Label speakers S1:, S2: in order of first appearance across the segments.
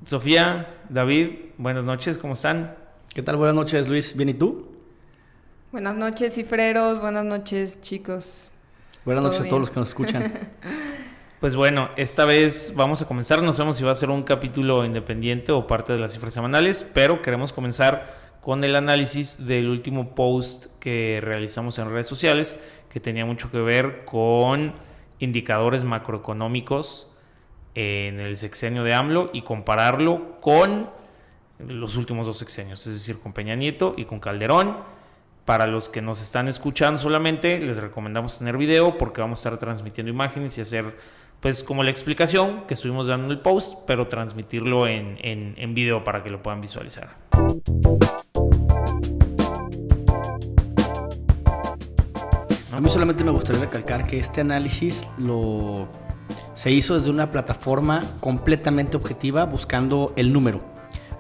S1: Sofía, David, buenas noches, ¿cómo están?
S2: ¿Qué tal? Buenas noches, Luis. ¿Bien y tú?
S3: Buenas noches, cifreros. Buenas noches, chicos.
S2: Buenas noches
S3: bien?
S2: a todos los que nos escuchan.
S1: Pues bueno, esta vez vamos a comenzar, no sabemos si va a ser un capítulo independiente o parte de las cifras semanales, pero queremos comenzar con el análisis del último post que realizamos en redes sociales, que tenía mucho que ver con indicadores macroeconómicos en el sexenio de AMLO y compararlo con los últimos dos sexenios, es decir, con Peña Nieto y con Calderón. Para los que nos están escuchando solamente, les recomendamos tener video porque vamos a estar transmitiendo imágenes y hacer, pues, como la explicación que estuvimos dando en el post, pero transmitirlo en video para que lo puedan visualizar.
S2: A mí solamente me gustaría recalcar que este análisis se hizo desde una plataforma completamente objetiva buscando el número.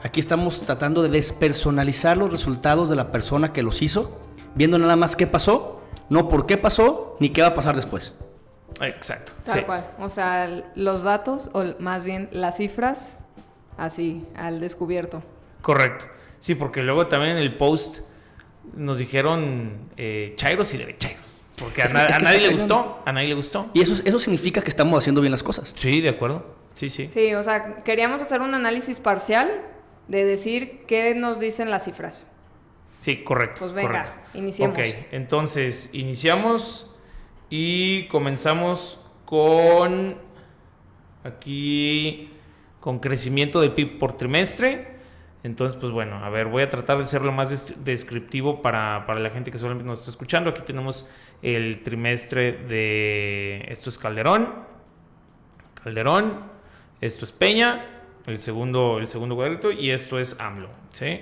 S2: Aquí estamos tratando de despersonalizar los resultados de la persona que los hizo, viendo nada más qué pasó, no por qué pasó, ni qué va a pasar después.
S1: Exacto.
S3: Tal
S1: sí.
S3: cual. O sea, los datos, o más bien las cifras, así, al descubierto.
S1: Correcto. Sí, porque luego también en el post nos dijeron chairos y derechairos. Porque a nadie le gustó, a nadie le gustó.
S2: Y eso significa que estamos haciendo bien las cosas.
S1: Sí, de acuerdo. Sí.
S3: Sí, o sea, queríamos hacer un análisis parcial de decir qué nos dicen las cifras.
S1: Sí, correcto.
S3: Pues venga,
S1: correcto.
S3: iniciemos.
S1: Ok, entonces iniciamos y comenzamos con con crecimiento de PIB por trimestre. Entonces, pues bueno, a ver, voy a tratar de ser lo más descriptivo para la gente que solamente nos está escuchando. Aquí tenemos el trimestre de... Esto es Calderón, esto es Peña, el segundo cuadrito, y esto es AMLO, ¿sí?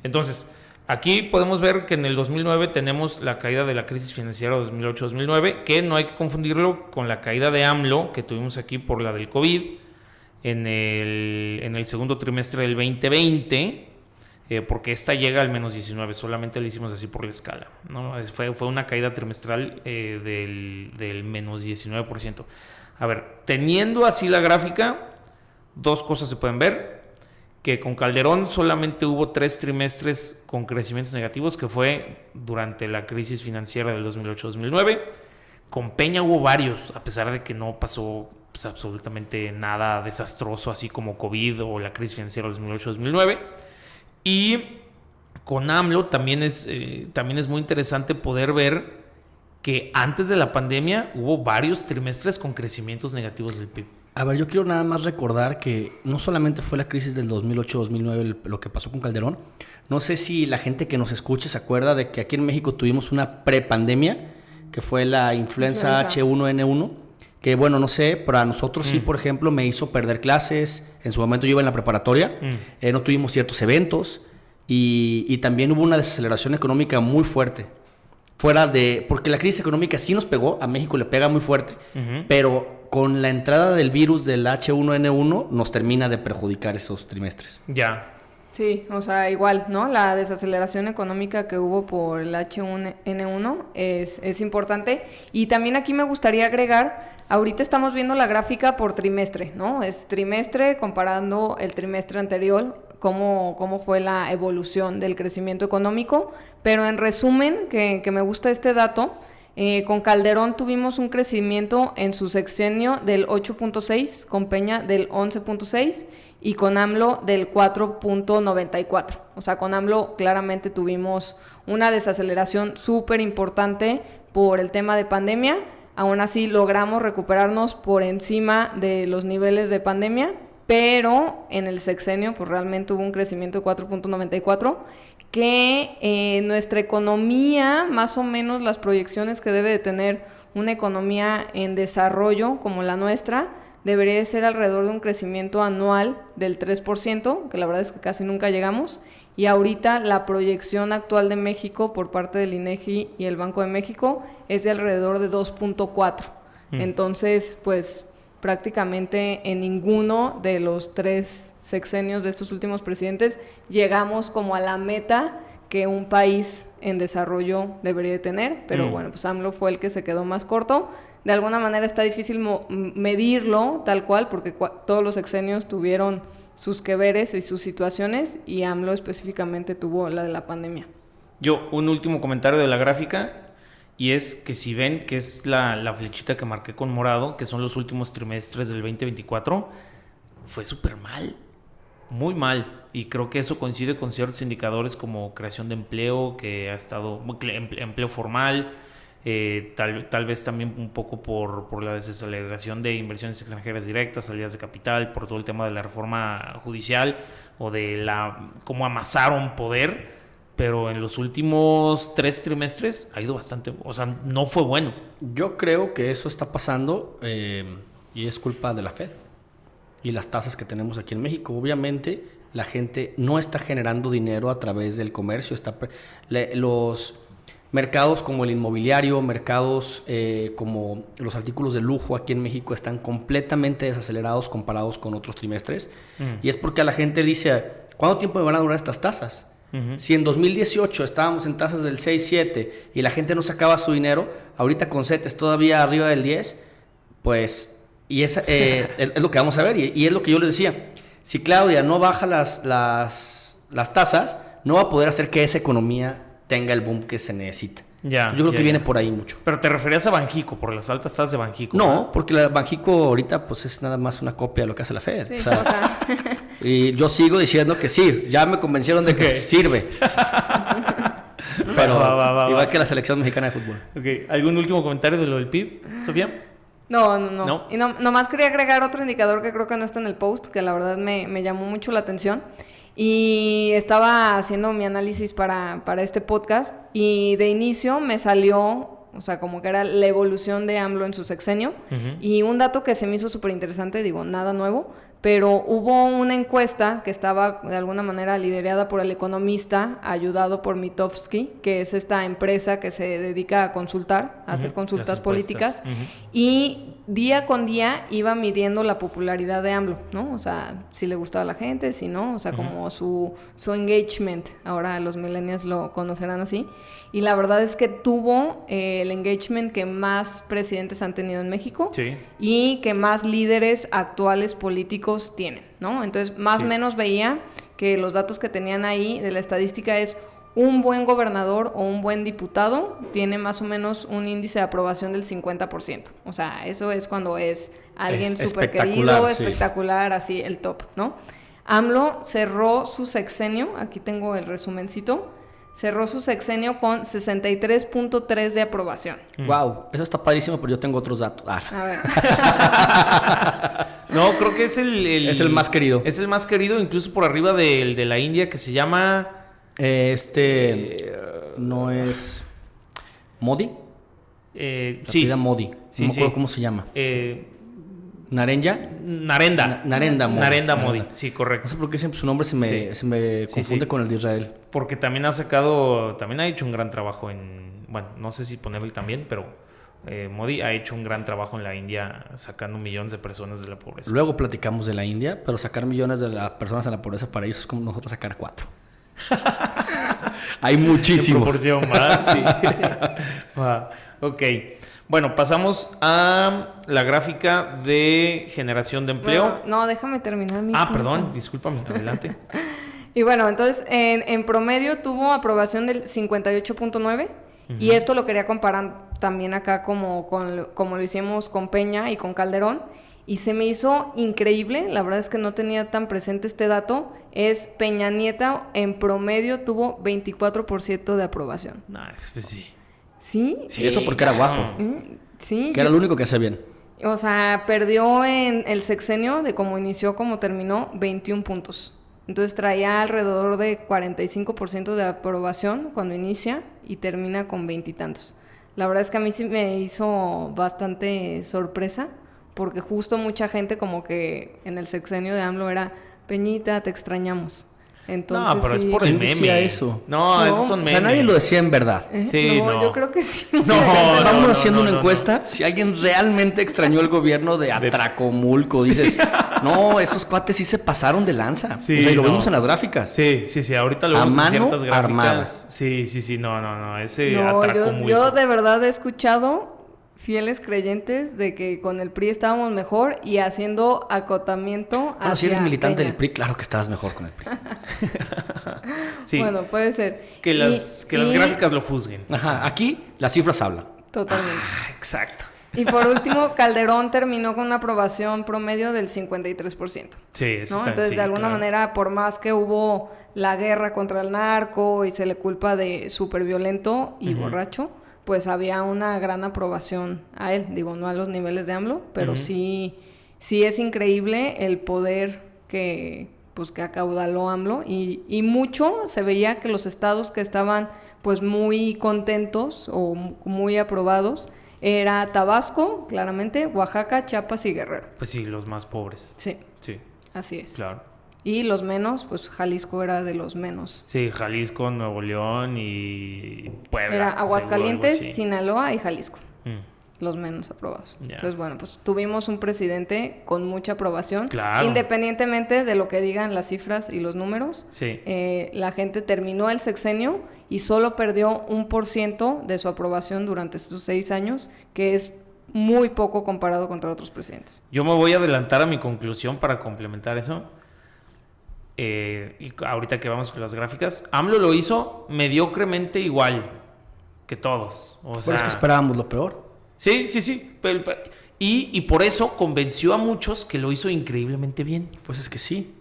S1: Entonces, aquí podemos ver que en el 2009 tenemos la caída de la crisis financiera 2008-2009, que no hay que confundirlo con la caída de AMLO que tuvimos aquí por la del COVID en el segundo trimestre del 2020, porque esta llega al menos 19, solamente le hicimos así por la escala, ¿no? Fue una caída trimestral del menos 19%. A ver, teniendo así la gráfica, dos cosas se pueden ver, que con Calderón solamente hubo 3 trimestres con crecimientos negativos, que fue durante la crisis financiera del 2008-2009. Con Peña hubo varios, a pesar de que no pasó pues, absolutamente nada desastroso, así como COVID o la crisis financiera del 2008-2009. Y con AMLO también es muy interesante poder ver que antes de la pandemia hubo varios trimestres con crecimientos negativos del PIB.
S2: A ver, yo quiero nada más recordar que no solamente fue la crisis del 2008-2009 lo que pasó con Calderón. No sé si la gente que nos escuche se acuerda de que aquí en México tuvimos una prepandemia, que fue la influenza H1N1, que bueno, no sé, pero a nosotros sí, por ejemplo, me hizo perder clases. En su momento yo iba en la preparatoria, no tuvimos ciertos eventos y también hubo una desaceleración económica muy fuerte. Porque la crisis económica sí nos pegó, a México le pega muy fuerte, pero con la entrada del virus del H1N1 nos termina de perjudicar esos trimestres.
S1: Ya.
S3: Sí, o sea, igual, ¿no? La desaceleración económica que hubo por el H1N1 es importante. Y también aquí me gustaría agregar, ahorita estamos viendo la gráfica por trimestre, ¿no? Es trimestre comparando el trimestre anterior, cómo fue la evolución del crecimiento económico. Pero en resumen, que me gusta este dato, con Calderón tuvimos un crecimiento en su sexenio del 8.6, con Peña del 11.6 y con AMLO del 4.94. O sea, con AMLO claramente tuvimos una desaceleración súper importante por el tema de pandemia. Aún así logramos recuperarnos por encima de los niveles de pandemia, pero en el sexenio pues realmente hubo un crecimiento de 4.94, que nuestra economía, más o menos las proyecciones que debe de tener una economía en desarrollo como la nuestra, debería de ser alrededor de un crecimiento anual del 3%, que la verdad es que casi nunca llegamos, y ahorita la proyección actual de México por parte del INEGI y el Banco de México es de alrededor de 2.4. Entonces, pues prácticamente en ninguno de los 3 sexenios de estos últimos presidentes llegamos como a la meta que un país en desarrollo debería de tener, pero bueno, pues AMLO fue el que se quedó más corto. De alguna manera está difícil medirlo tal cual, porque todos los sexenios tuvieron sus que veres y sus situaciones, y AMLO específicamente tuvo la de la pandemia.
S1: Yo, un último comentario de la gráfica, y es que si ven que es la flechita que marqué con morado, que son los últimos trimestres del 2024, fue súper mal, muy mal. Y creo que eso coincide con ciertos indicadores como creación de empleo, que ha estado empleo formal, tal vez también un poco por la desaceleración de inversiones extranjeras directas, salidas de capital, por todo el tema de la reforma judicial o de cómo amasaron poder. Pero en los últimos 3 trimestres ha ido bastante, o sea, no fue bueno.
S2: Yo creo que eso está pasando y es culpa de la Fed y las tasas que tenemos aquí en México. Obviamente la gente no está generando dinero a través del comercio. Los mercados como el inmobiliario, mercados como los artículos de lujo aquí en México están completamente desacelerados comparados con otros trimestres. Y es porque a la gente dice, ¿cuánto tiempo me van a durar estas tasas? Si en 2018 estábamos en tasas del 6-7 y la gente no sacaba su dinero, ahorita con CETES todavía arriba del 10, pues, y es lo que vamos a ver. Y es lo que yo les decía, si Claudia no baja las tasas, no va a poder hacer que esa economía tenga el boom que se necesita. Yo creo que viene por ahí mucho.
S1: Pero te referías a Banjico, por las altas tasas de Banjico.
S2: No, porque la Banjico ahorita pues es nada más una copia de lo que hace la Fed.
S3: Sí,
S2: y yo sigo diciendo que sí, ya me convencieron de que sirve. Pero igual que la selección mexicana de fútbol.
S1: Okay. ¿Algún último comentario de lo del PIB, Sofía?
S3: No. Y nomás quería agregar otro indicador que creo que no está en el post, que la verdad me llamó mucho la atención. Y estaba haciendo mi análisis para este podcast y de inicio me salió, o sea, como que era la evolución de AMLO en su sexenio. Y un dato que se me hizo súper interesante, digo, nada nuevo, pero hubo una encuesta que estaba de alguna manera liderada por El Economista, ayudado por Mitofsky, que es esta empresa que se dedica a consultar, a hacer consultas políticas, y día con día iba midiendo la popularidad de AMLO, ¿no? O sea, si le gustaba a la gente, si no, o sea, como su engagement, ahora los millennials lo conocerán así, y la verdad es que tuvo el engagement que más presidentes han tenido en México, y que más líderes actuales políticos tienen, ¿no? Entonces, más o menos veía que los datos que tenían ahí de la estadística es un buen gobernador o un buen diputado tiene más o menos un índice de aprobación del 50%. O sea, eso es cuando es alguien súper querido, espectacular, así el top, ¿no? AMLO cerró su sexenio, aquí tengo el resumencito, cerró su sexenio con 63.3 de aprobación.
S2: Wow, eso está padrísimo, pero yo tengo otros datos.
S3: A ver.
S1: No, creo que es
S2: es el más querido.
S1: Es el más querido, incluso por arriba del de la India, que se llama...
S2: no es... ¿Modi?
S1: Sí.
S2: Modi. No me acuerdo cómo se llama. ¿Narendra?
S1: Narendra Modi, sí, correcto.
S2: No sé por qué siempre su nombre se me confunde con el de Israel.
S1: Porque también ha hecho un gran trabajo bueno, no sé si ponerle también, pero Modi ha hecho un gran trabajo en la India sacando millones de personas de la pobreza.
S2: Luego platicamos de la India, pero sacar millones de las personas de la pobreza para ellos es como nosotros sacar 4. Hay muchísimo.
S1: En proporción, ¿verdad? Sí. Ok. Bueno, pasamos a la gráfica de generación de empleo.
S3: No, déjame terminar mi punto.
S1: Perdón, discúlpame, adelante.
S3: Y bueno, entonces en promedio tuvo aprobación del 58.9 y esto lo quería comparar también acá como lo hicimos con Peña y con Calderón. Y se me hizo increíble, la verdad es que no tenía tan presente este dato, es Peña Nieto en promedio tuvo 24% de aprobación.
S1: Pues sí.
S3: ¿Sí?
S2: Sí, eso porque era guapo.
S3: Sí.
S2: Que era lo único que hacía bien.
S3: O sea, perdió en el sexenio de cómo inició, como terminó, 21 puntos. Entonces traía alrededor de 45% de aprobación cuando inicia y termina con 20 y tantos. La verdad es que a mí sí me hizo bastante sorpresa, porque justo mucha gente como que en el sexenio de AMLO era, Peñita, te extrañamos. Entonces,
S1: no, pero es por el meme.
S2: Eso?
S1: No, esos son memes.
S2: O sea, nadie lo decía en verdad.
S1: Sí,
S3: no, yo creo que sí.
S2: Vamos haciendo una encuesta. Si alguien realmente extrañó el gobierno de Atracomulco, dices, no, esos cuates sí se pasaron de lanza.
S1: Sí,
S2: o sea, y lo vemos en las gráficas.
S1: Sí, ahorita lo vemos en ciertas gráficas.
S2: Armada.
S1: Sí, no, ese Atracomulco.
S3: Yo de verdad he escuchado fieles creyentes de que con el PRI estábamos mejor y haciendo acotamiento
S2: Bueno, si eres
S3: hacia
S2: militante
S3: Peña.
S2: del PRI, claro que estabas mejor con el PRI.
S1: Sí,
S3: Bueno, puede ser.
S1: que las gráficas lo juzguen.
S2: Ajá, aquí las cifras hablan.
S3: Totalmente.
S1: Exacto.
S3: Y por último, Calderón terminó con una aprobación promedio del 53%.
S1: Sí, eso
S3: ¿no?
S1: está-
S3: Entonces,
S1: sí,
S3: de alguna
S1: claro.
S3: manera, por más que hubo la guerra contra el narco y se le culpa de súper violento y borracho, pues había una gran aprobación a él. Digo, no a los niveles de AMLO, pero sí es increíble el poder que acaudaló AMLO. Y mucho se veía que los estados que estaban pues muy contentos o muy aprobados era Tabasco, claramente, Oaxaca, Chiapas y Guerrero.
S1: Pues sí, los más pobres.
S3: Sí,
S1: Sí,
S3: así es.
S1: claro.
S3: Y los menos, pues Jalisco era de los menos.
S1: Sí, Jalisco, Nuevo León y Puebla.
S3: Era
S1: seguro,
S3: Aguascalientes,
S1: algo así.
S3: Sinaloa y Jalisco,
S1: Mm.
S3: los menos aprobados.
S1: Ya.
S3: Entonces, bueno, pues tuvimos un presidente con mucha aprobación.
S1: Claro.
S3: Independientemente de lo que digan las cifras y los números,
S1: Sí.
S3: la gente terminó el sexenio y solo perdió 1% de su aprobación durante estos 6 años, que es muy poco comparado contra otros presidentes.
S1: Yo me voy a adelantar a mi conclusión para complementar eso. Y ahorita que vamos con las gráficas, AMLO lo hizo mediocremente igual que todos. O
S2: Por
S1: sea,
S2: eso que esperábamos lo peor.
S1: sí. Y por eso convenció a muchos que lo hizo increíblemente bien.
S2: Pues es que sí.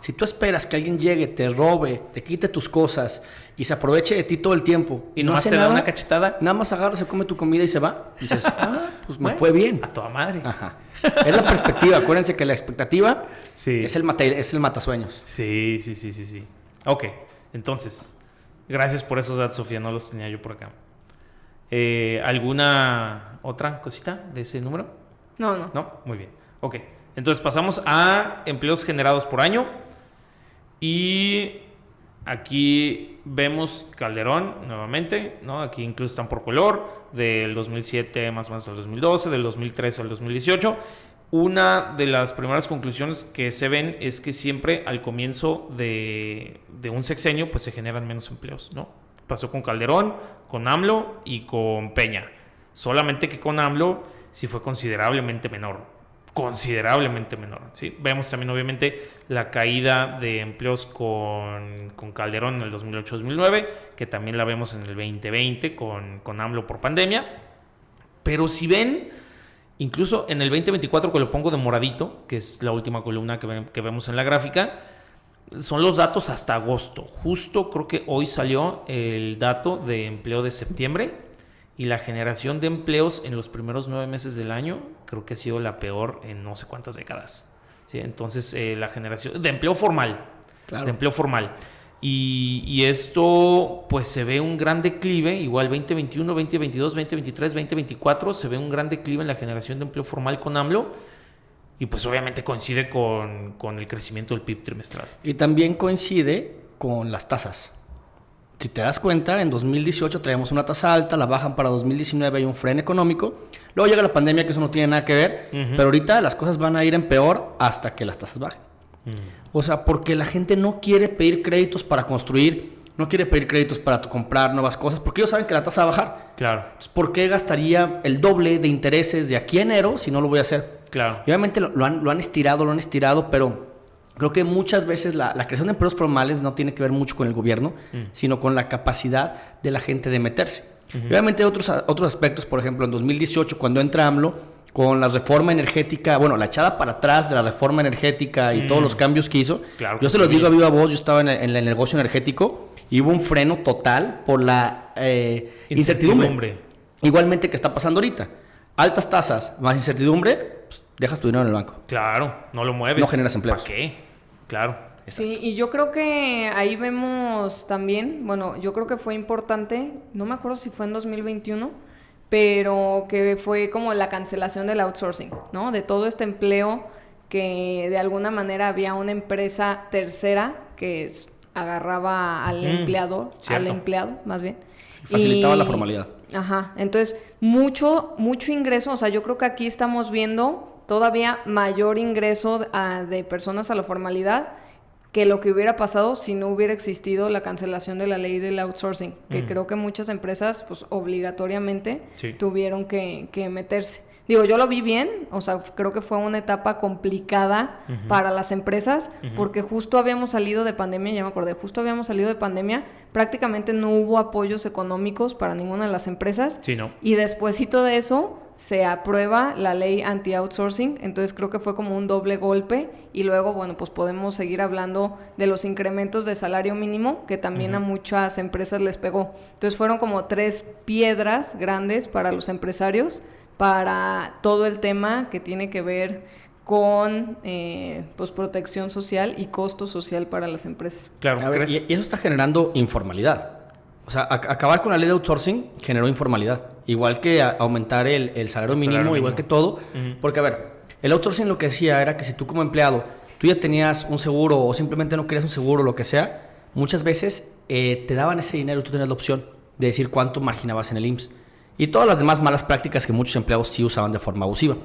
S2: Si tú esperas que alguien llegue, te robe, te quite tus cosas y se aproveche de ti todo el tiempo
S1: Y nomás te da una cachetada.
S2: nada más agarra, se come tu comida y se va, dices, pues me
S1: Bueno,
S2: fue bien.
S1: A toda madre.
S2: Ajá. Es la perspectiva. Acuérdense que la expectativa
S1: Sí.
S2: es el matasueños.
S1: Sí. Ok, entonces, gracias por esos datos, Sofía, no los tenía yo por acá. ¿Alguna otra cosita de ese número?
S3: No.
S1: No, muy bien. Ok, entonces pasamos a empleos generados por año. Y aquí vemos Calderón nuevamente, ¿no? Aquí incluso están por color, del 2007 más o menos al 2012, del 2013 al 2018. Una de las primeras conclusiones que se ven es que siempre al comienzo de un sexenio pues se generan menos empleos, ¿no? Pasó con Calderón, con AMLO y con Peña. Solamente que con AMLO sí fue considerablemente menor, ¿sí? Vemos también obviamente la caída de empleos con Calderón en el 2008-2009, que también la vemos en el 2020 con AMLO por pandemia. Pero si ven, incluso en el 2024, que lo pongo de moradito, que es la última columna que vemos en la gráfica, son los datos hasta agosto. Justo creo que hoy salió el dato de empleo de septiembre. Y la generación de empleos en los primeros 9 meses del año creo que ha sido la peor en no sé cuántas décadas. ¿Sí? Entonces, la generación de empleo formal.
S2: Claro.
S1: De empleo formal. Y esto, pues se ve un gran declive, igual 2021, 2022, 2023, 2024, se ve un gran declive en la generación de empleo formal con AMLO. Y pues obviamente coincide con el crecimiento del PIB trimestral.
S2: Y también coincide con las tasas. Si te das cuenta, en 2018 traíamos una tasa alta, la bajan para 2019, hay un freno económico. Luego llega la pandemia, que eso no tiene nada que ver, pero ahorita las cosas van a ir en peor hasta que las tasas bajen. O sea, porque la gente no quiere pedir créditos para construir, no quiere pedir créditos para comprar nuevas cosas, porque ellos saben que la tasa va a bajar.
S1: Claro,
S2: Entonces, ¿por qué gastaría el doble de intereses de aquí a enero si no lo voy a hacer?
S1: claro.
S2: Y obviamente lo han estirado, pero creo que muchas veces la creación de empleos formales no tiene que ver mucho con el gobierno, sino con la capacidad de la gente de meterse. Y obviamente hay otros aspectos, por ejemplo, en 2018, cuando entra AMLO, con la reforma energética, bueno, la echada para atrás de la reforma energética y todos los cambios que hizo,
S1: Claro
S2: yo
S1: que
S2: se los
S1: sí.
S2: digo a viva voz, yo estaba en el negocio energético y hubo un freno total por la incertidumbre. Igualmente que está pasando ahorita. Altas tasas más incertidumbre, pues, dejas tu dinero en el banco.
S1: Claro, no lo mueves.
S2: No generas empleos.
S1: ¿Para qué? Claro.
S3: Sí, y yo creo que ahí vemos también, bueno, yo creo que fue importante, no me acuerdo si fue en 2021, pero que fue como la cancelación del outsourcing, ¿no? De todo este empleo que de alguna manera había una empresa tercera que agarraba al empleador,
S1: cierto.
S3: al empleado más bien.
S2: Facilitaba la formalidad.
S3: Ajá, entonces mucho ingreso, o sea, yo creo que aquí estamos viendo todavía mayor ingreso de personas a la formalidad que lo que hubiera pasado si no hubiera existido la cancelación de la ley del outsourcing, que creo que muchas empresas pues obligatoriamente tuvieron que meterse. Digo, yo lo vi bien, o sea, creo que fue una etapa complicada para las empresas, porque justo habíamos salido de pandemia, ya me acordé, prácticamente no hubo apoyos económicos para ninguna de las empresas.
S1: Sí, ¿no?
S3: Y despuesito de eso se aprueba la ley anti-outsourcing, entonces creo que fue como un doble golpe, y luego, bueno, pues podemos seguir hablando de los incrementos de salario mínimo, que también a muchas empresas les pegó. Entonces fueron como 3 piedras grandes para los empresarios, para todo el tema que tiene que ver con pues protección social y costo social para las empresas.
S1: Claro.
S2: A ver, y eso está generando informalidad. O sea, acabar con la ley de outsourcing generó informalidad. Igual que aumentar el salario mínimo, igual que todo. Porque, a ver, el outsourcing lo que decía era que si tú como empleado, tú ya tenías un seguro o simplemente no querías un seguro o lo que sea, muchas veces te daban ese dinero y tú tenías la opción de decir cuánto marginabas en el IMSS. Y todas las demás malas prácticas que muchos empleados sí usaban de forma abusiva.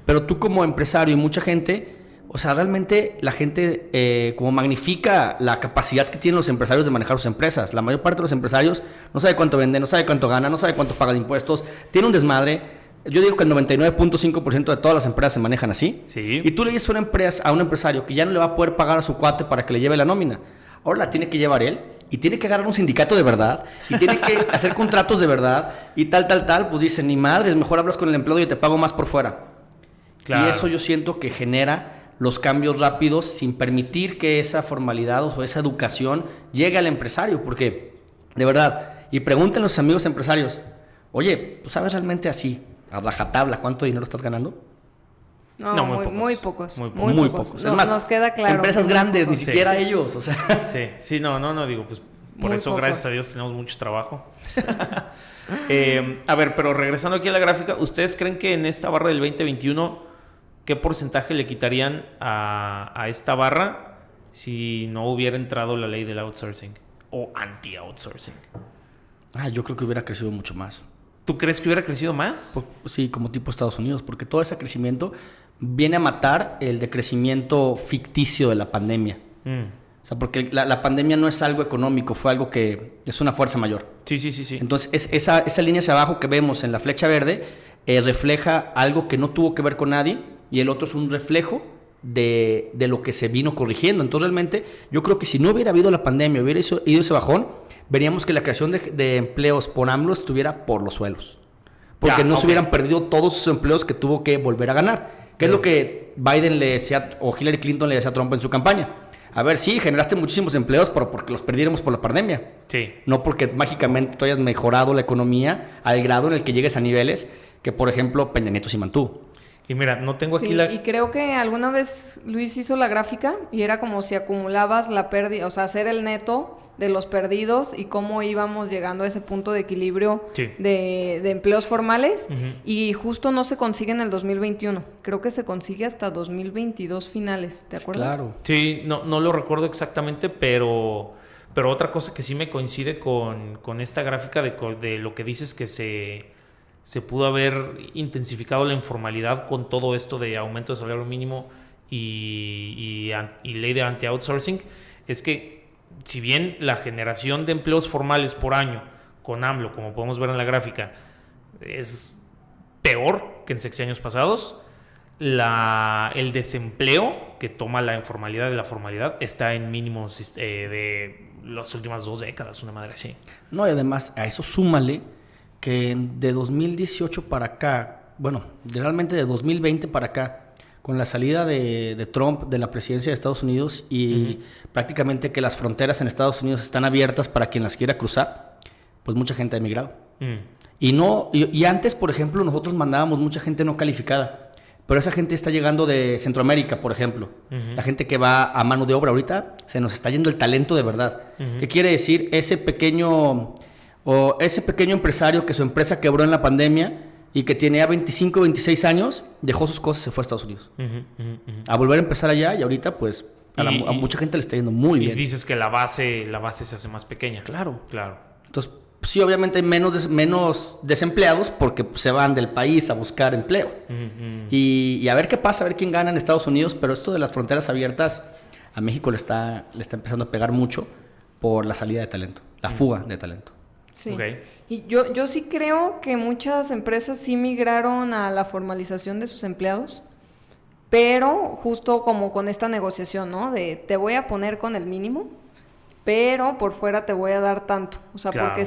S2: Pero tú como empresario y mucha gente, o sea, realmente la gente como magnifica la capacidad que tienen los empresarios de manejar sus empresas. La mayor parte de los empresarios no sabe cuánto vende, no sabe cuánto gana, no sabe cuánto paga de impuestos, tiene un desmadre. Yo digo que el 99.5% de todas las empresas se manejan así.
S1: Sí.
S2: Y tú le dices a un empresario que ya no le va a poder pagar a su cuate para que le lleve la nómina. Ahora la tiene que llevar él. Y tiene que agarrar un sindicato de verdad, y tiene que hacer contratos de verdad, y tal, pues dicen, ni madres, mejor hablas con el empleado y te pago más por fuera. Claro. Y eso yo siento que genera los cambios rápidos sin permitir que esa formalidad o esa educación llegue al empresario, porque, de verdad, y pregúntenle a los amigos empresarios, oye, ¿tú sabes realmente así, a rajatabla, cuánto dinero estás ganando?
S3: No, muy pocos.
S2: Muy pocos.
S3: No, nos queda claro.
S2: Empresas grandes, ni
S3: pocos.
S2: siquiera ellos, o sea.
S1: Sí, no, digo, pues por
S3: Muy
S1: eso,
S3: pocos.
S1: gracias a Dios, tenemos mucho trabajo. A ver, pero regresando aquí a la gráfica, ¿ustedes creen que en esta barra del 2021, qué porcentaje le quitarían a esta barra si no hubiera entrado la ley del outsourcing o anti-outsourcing?
S2: Yo creo que hubiera crecido mucho más.
S1: ¿Tú crees que hubiera crecido más?
S2: Sí, como tipo Estados Unidos, porque todo ese crecimiento viene a matar el decrecimiento ficticio de la pandemia. O sea, porque la pandemia no es algo económico, fue algo que es una fuerza mayor.
S1: Sí.
S2: Entonces, esa línea hacia abajo que vemos en la flecha verde refleja algo que no tuvo que ver con nadie, y el otro es un reflejo de lo que se vino corrigiendo. Entonces, realmente, yo creo que si no hubiera habido la pandemia, hubiera ido ese bajón, veríamos que la creación de empleos por AMLO estuviera por los suelos. Porque se hubieran perdido todos esos empleos que tuvo que volver a ganar. ¿Qué es lo que Biden le decía, o Hillary Clinton le decía a Trump en su campaña? A ver, sí, generaste muchísimos empleos, pero porque los perdiéramos por la pandemia.
S1: Sí.
S2: No porque mágicamente tú hayas mejorado la economía al grado en el que llegues a niveles que, por ejemplo, Peña Nieto sí mantuvo.
S1: Y mira, no tengo aquí
S3: Y creo que alguna vez Luis hizo la gráfica y era como si acumulabas la pérdida, o sea, hacer el neto de los perdidos y cómo íbamos llegando a ese punto de equilibrio de empleos formales, y justo no se consigue en el 2021. Creo que se consigue hasta 2022 finales, ¿te acuerdas?
S2: Claro.
S1: Sí, no lo recuerdo exactamente, pero otra cosa que sí me coincide con esta gráfica de lo que dices, que se pudo haber intensificado la informalidad con todo esto de aumento de salario mínimo y ley de anti-outsourcing, es que si bien la generación de empleos formales por año con AMLO, como podemos ver en la gráfica, es peor que en sexenios pasados, el desempleo que toma la informalidad de la formalidad está en mínimos de las últimas 2 décadas, una madre así.
S2: No, y además a eso súmale que de 2018 para acá, bueno, realmente de 2020 para acá, con la salida de Trump de la presidencia de Estados Unidos y prácticamente que las fronteras en Estados Unidos están abiertas para quien las quiera cruzar, pues mucha gente ha emigrado. Y antes, por ejemplo, nosotros mandábamos mucha gente no calificada, pero esa gente está llegando de Centroamérica, por ejemplo. La gente que va a mano de obra ahorita, se nos está yendo el talento de verdad. ¿Qué quiere decir? Ese pequeño empresario que su empresa quebró en la pandemia y que tenía 25, 26 años, dejó sus cosas y se fue a Estados Unidos. A volver a empezar allá, y ahorita pues a mucha gente le está yendo muy bien.
S1: Y dices que la base se hace más pequeña.
S2: Claro.
S1: Entonces,
S2: sí, obviamente hay menos desempleados porque se van del país a buscar empleo. Y a ver qué pasa, a ver quién gana en Estados Unidos, pero esto de las fronteras abiertas a México le está empezando a pegar mucho por la salida de talento, la fuga de talento.
S3: Sí.
S1: Ok.
S3: Y yo sí creo que muchas empresas sí migraron a la formalización de sus empleados, pero justo como con esta negociación, ¿no? De te voy a poner con el mínimo, pero por fuera te voy a dar tanto. O sea,
S1: Claro.
S3: porque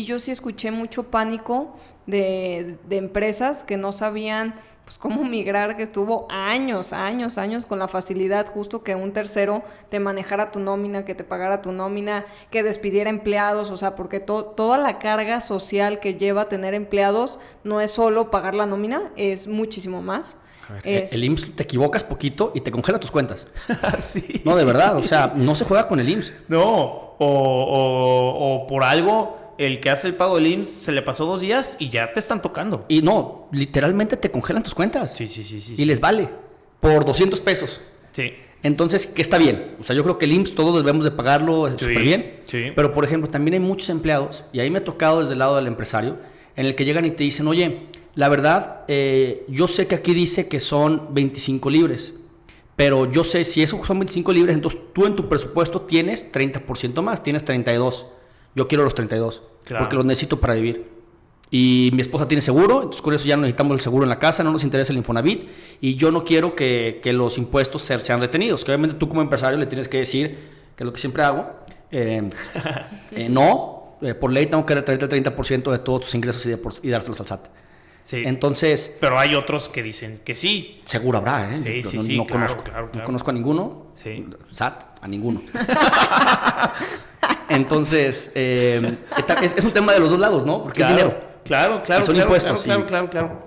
S3: yo sí escuché mucho pánico de empresas que no sabían pues cómo migrar, que estuvo años con la facilidad justo que un tercero te manejara tu nómina, que te pagara tu nómina, que despidiera empleados, o sea, porque toda la carga social que lleva tener empleados no es solo pagar la nómina, es muchísimo más.
S2: A ver, el IMSS te equivocas poquito y te congela tus cuentas.
S1: Sí.
S2: No, de verdad, o sea, no se juega con el IMSS.
S1: No, o por algo, el que hace el pago del IMSS se le pasó 2 días y ya te están tocando.
S2: Y no, literalmente te congelan tus cuentas.
S1: Sí.
S2: Y les vale por 200 pesos.
S1: Sí.
S2: Entonces, ¿qué está bien? O sea, yo creo que el IMSS todos debemos de pagarlo súper bien.
S1: Sí.
S2: Pero, por ejemplo, también hay muchos empleados, y ahí me ha tocado desde el lado del empresario, en el que llegan y te dicen, oye, la verdad, yo sé que aquí dice que son 25 libres, pero yo sé, si eso son 25 libres, entonces tú en tu presupuesto tienes 30% más, tienes 32. Yo quiero los 32,
S1: Claro.
S2: porque los necesito para vivir. Y mi esposa tiene seguro, entonces con eso ya no necesitamos el seguro en la casa, no nos interesa el Infonavit, y yo no quiero que los impuestos sean retenidos, que obviamente tú como empresario le tienes que decir, que es lo que siempre hago, por ley tengo que retenerte el 30% de todos tus ingresos y dárselos al SAT.
S1: Sí.
S2: Entonces,
S1: Pero hay otros que dicen que sí.
S2: seguro habrá, ¿eh?
S1: Sí,
S2: Yo
S1: sí,
S2: no
S1: claro,
S2: conozco,
S1: claro.
S2: no conozco a ninguno,
S1: Sí.
S2: SAT, a ninguno. Entonces, es un tema de los dos lados, ¿no? Porque
S1: Claro,
S2: es dinero.
S1: Claro.
S2: Y son impuestos,
S1: Claro.
S3: Claro.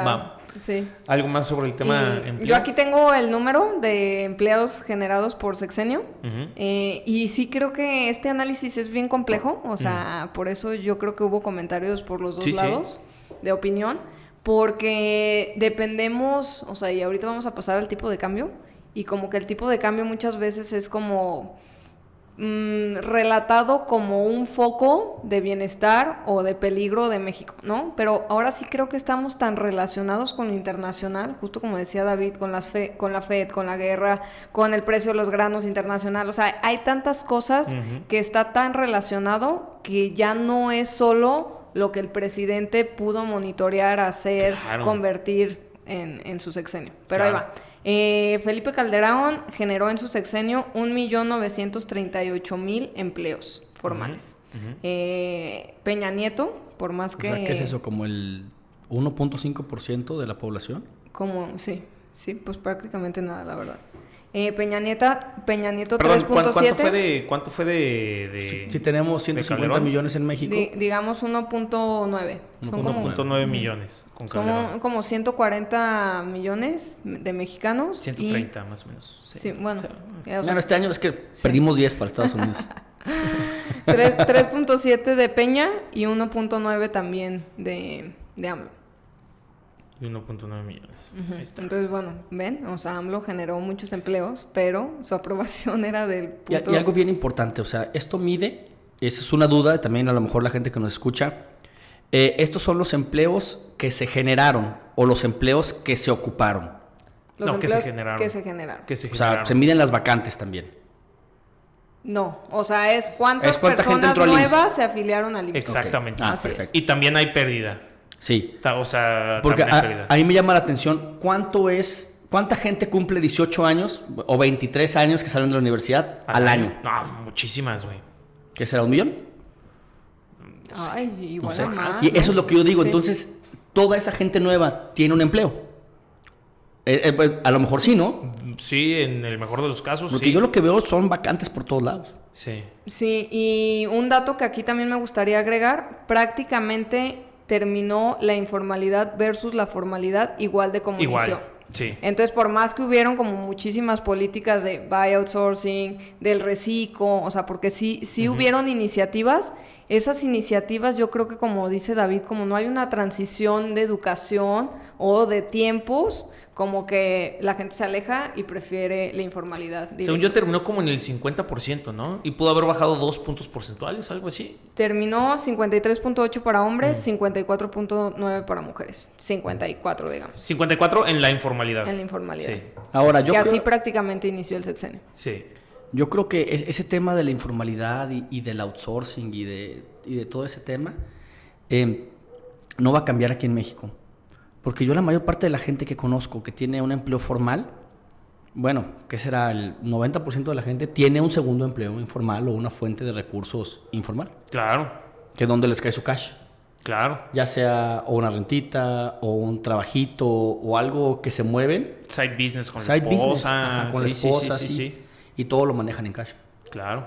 S1: Va.
S3: Sí.
S1: ¿Algo más sobre el tema empleo?
S3: Yo aquí tengo el número de empleados generados por sexenio.
S1: Ujú.
S3: Y sí creo que este análisis es bien complejo, o sea, por eso yo creo que hubo comentarios por los dos
S1: Sí, sí.
S3: lados de opinión, porque dependemos, o sea, y ahorita vamos a pasar al tipo de cambio, y como que el tipo de cambio muchas veces es como relatado como un foco de bienestar o de peligro de México, ¿no? Pero ahora sí creo que estamos tan relacionados con lo internacional, justo como decía David, con la FED, con la guerra, con el precio de los granos internacional, o sea, hay tantas cosas que está tan relacionado que ya no es solo lo que el presidente pudo monitorear, hacer,
S1: Claro.
S3: convertir en su sexenio. Pero
S1: Claro.
S3: ahí va. Felipe Calderón generó en su sexenio 1.938.000 empleos formales. Peña Nieto, por más
S2: O
S3: que...
S2: sea, ¿qué es eso? ¿Como el 1.5% de la población?
S3: Sí, pues prácticamente nada, la verdad. Peña Nieto
S1: Perdón,
S3: 3.7.
S1: ¿cuánto fue de
S2: Si tenemos 150
S1: Calderón?
S2: millones en México.
S3: Digamos 1.9. Son como
S1: 1.9 millones con Calderón?
S3: Son como 140 millones de mexicanos.
S1: 130 más o menos.
S3: Sí, bueno.
S1: O sea,
S3: O sea,
S2: Bueno, este año es que perdimos 10 para Estados Unidos.
S3: 3.7 de Peña y 1.9 también de AMLO.
S1: y 1.9 millones. Ahí está.
S3: Entonces, bueno, ven, o sea, AMLO generó muchos empleos, pero su aprobación era del
S2: Y algo bien importante, o sea, esto mide, esa es una duda, también a lo mejor la gente que nos escucha, estos son los empleos que se generaron o los empleos que se ocuparon.
S3: Los
S1: No, que se
S3: empleos
S1: generaron.
S3: que se generaron.
S1: Que se
S2: O sea,
S1: generaron.
S2: se miden las vacantes también.
S3: No, o sea, es cuántas
S2: Es cuánta gente
S3: personas
S2: entró al IMSS.
S3: nuevas se afiliaron al IMSS.
S1: Exactamente.
S2: Ah,
S3: Así es.
S2: perfecto.
S1: Y también hay pérdida.
S2: Sí,
S1: O sea,
S2: porque
S1: también hay pérdida.
S2: a mí me llama la atención cuánta gente cumple 18 años o 23 años que salen de la universidad al año.
S1: No, muchísimas, güey.
S2: ¿Qué será, 1 millón?
S3: Ay, igual
S2: No sé.
S3: a más.
S2: Y eso es lo que yo digo.
S3: Sí.
S2: Entonces, toda esa gente nueva tiene un empleo. Pues, a lo mejor sí, ¿no?
S1: Sí, en el mejor de los casos,
S2: Porque
S1: sí.
S2: yo lo que veo son vacantes por todos lados.
S1: Sí.
S3: Sí, y un dato que aquí también me gustaría agregar, prácticamente terminó la informalidad versus la formalidad igual de como inició.
S1: Igual, sí.
S3: Entonces, por más que hubieron como muchísimas políticas de buyout sourcing, del reciclo, o sea, porque sí hubieron iniciativas, esas iniciativas yo creo que como dice David, como no hay una transición de educación o de tiempos, como que la gente se aleja y prefiere la informalidad.
S1: Según yo terminó como en el 50%, ¿no? Y pudo haber bajado 2 puntos porcentuales, algo así.
S3: Terminó 53.8 para hombres, 54.9 para mujeres. 54, digamos.
S1: 54 en la informalidad.
S3: En la informalidad.
S1: Sí.
S2: Ahora, yo
S3: que
S2: creo,
S3: así prácticamente inició el sexenio.
S1: Sí.
S2: yo creo que ese tema de la informalidad y del outsourcing y de todo ese tema no va a cambiar aquí en México. Porque yo la mayor parte de la gente que conozco que tiene un empleo formal, bueno, ¿qué será? El 90% de la gente tiene un segundo empleo informal o una fuente de recursos informal.
S1: Claro,
S2: Que es donde les cae su cash.
S1: claro.
S2: Ya sea o una rentita o un trabajito o algo que se mueven.
S1: Side business con
S2: Side
S1: la
S2: business,
S1: esposa.
S2: ajá, con
S1: Sí,
S2: la
S1: sí,
S2: esposa,
S1: sí,
S2: sí.
S1: sí.
S2: Y todo lo manejan en cash.
S1: Claro.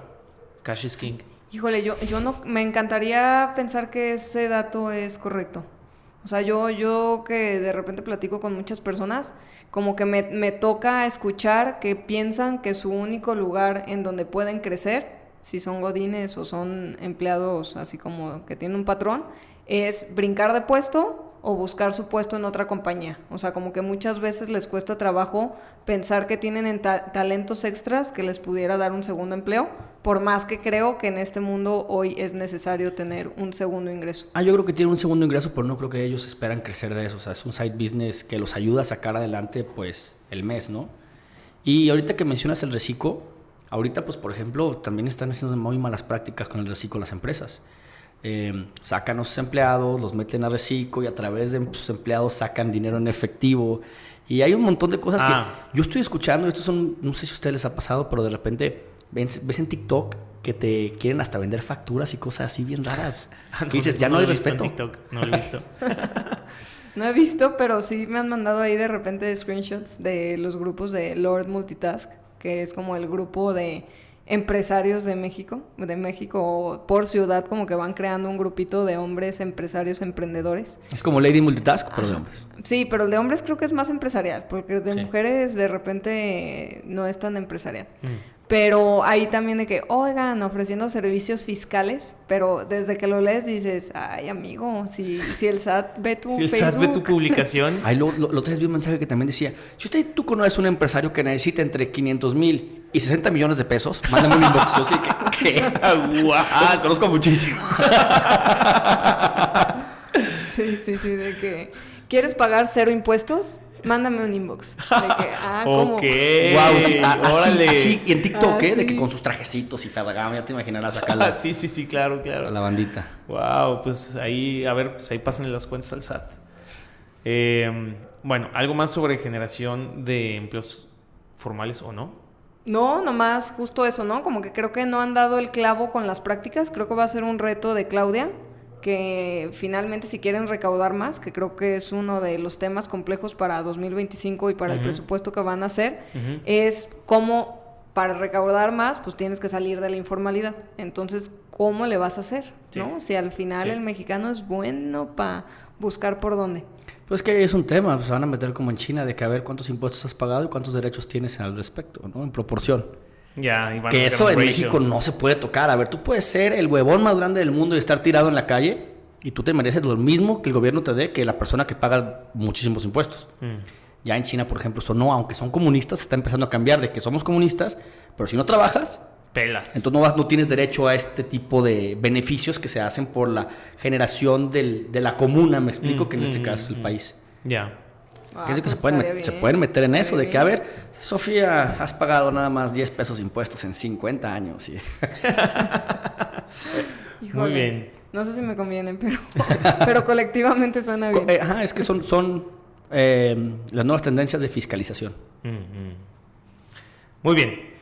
S1: Cash is king.
S3: Híjole, yo no, me encantaría pensar que ese dato es correcto. O sea, yo que de repente platico con muchas personas, como que me toca escuchar que piensan que su único lugar en donde pueden crecer, si son godines o son empleados así como que tienen un patrón, es brincar de puesto o buscar su puesto en otra compañía. O sea, como que muchas veces les cuesta trabajo pensar que tienen talentos extras que les pudiera dar un segundo empleo, por más que creo que en este mundo hoy es necesario tener un segundo ingreso.
S2: Yo creo que tienen un segundo ingreso, pero no creo que ellos esperan crecer de eso. O sea, es un side business que los ayuda a sacar adelante, pues, el mes, ¿no? Y ahorita que mencionas el reciclo, ahorita, pues, por ejemplo, también están haciendo muy malas prácticas con el reciclo las empresas. Sacan a sus empleados, los meten a reciclo y a través de sus empleados sacan dinero en efectivo. Y hay un montón de cosas que yo estoy escuchando. Estos son, no sé si a ustedes les ha pasado, pero de repente ves en TikTok que te quieren hasta vender facturas y cosas así bien raras.
S1: No,
S2: Y dices, ya no
S1: lo
S2: hay
S1: he visto en
S2: respeto.
S1: TikTok, no lo he visto.
S3: No he visto, pero sí me han mandado ahí de repente screenshots de los grupos de Lord Multitask, que es como el grupo de empresarios de México por ciudad, como que van creando un grupito de hombres empresarios emprendedores.
S2: Es como Lady Multitask, pero de hombres.
S3: Sí, pero el de hombres creo que es más empresarial, porque de
S1: Sí.
S3: mujeres de repente no es tan empresarial. Pero ahí también de que, oigan, ofreciendo servicios fiscales, pero desde que lo lees dices, ay, amigo, si el SAT ve tu
S1: Si el
S3: Facebook...
S1: SAT ve tu publicación.
S2: Ahí lo otra vez vi un mensaje que también decía, si tú conoces un empresario que necesita entre 500,000 y 60 millones de pesos, mándame un inbox. Yo sí que
S1: ¡Guau!
S2: conozco muchísimo.
S3: Sí, de que, ¿quieres pagar 0 impuestos? Mándame un inbox. De que, ¿cómo?
S1: Ok.
S2: Wow, sí,
S1: Órale.
S2: así, y en TikTok, de
S3: Sí.
S2: que con sus trajecitos y Ferragamo, ya te imaginarás acá la,
S1: Sí, claro,
S2: a
S1: claro.
S2: la bandita.
S1: Wow, pues ahí, a ver, pues ahí pásenle las cuentas al SAT. Bueno, algo más sobre generación de empleos formales o no.
S3: No, nomás justo eso, ¿no? Como que creo que no han dado el clavo con las prácticas. Creo que va a ser un reto de Claudia, que finalmente si quieren recaudar más, que creo que es uno de los temas complejos para 2025 y para el presupuesto que van a hacer, es cómo para recaudar más, pues tienes que salir de la informalidad. Entonces, ¿cómo le vas a hacer?
S1: Sí.
S3: ¿No? Si al final el mexicano es bueno para buscar por dónde.
S2: Pues que es un tema, pues se van a meter como en China de que a ver cuántos impuestos has pagado y cuántos derechos tienes al respecto, ¿no? En proporción.
S1: Ya, y van a
S2: Que
S1: meter
S2: eso
S1: un
S2: en
S1: ratio.
S2: México no se puede tocar. A ver, tú puedes ser el huevón más grande del mundo y estar tirado en la calle y tú te mereces lo mismo que el gobierno te dé que la persona que paga muchísimos impuestos. Ya en China, por ejemplo, eso no, aunque son comunistas, se está empezando a cambiar de que somos comunistas, pero si no trabajas,
S1: Pelas.
S2: entonces no tienes derecho a este tipo de beneficios que se hacen por la generación de la comuna, me explico, que en este caso es el país.
S1: Ya.
S3: Ah,
S2: Que es de que
S3: pues
S2: se pueden,
S3: estaría
S2: se
S3: bien,
S2: pueden meter en eso,
S3: estaría
S2: de que, a
S3: bien.
S2: ver, Sofía, has pagado nada más 10 pesos de impuestos en 50 años. Y...
S3: Híjole,
S1: Muy bien.
S3: No sé si me conviene, pero colectivamente suena bien.
S2: es que son las nuevas tendencias de fiscalización.
S1: Muy bien.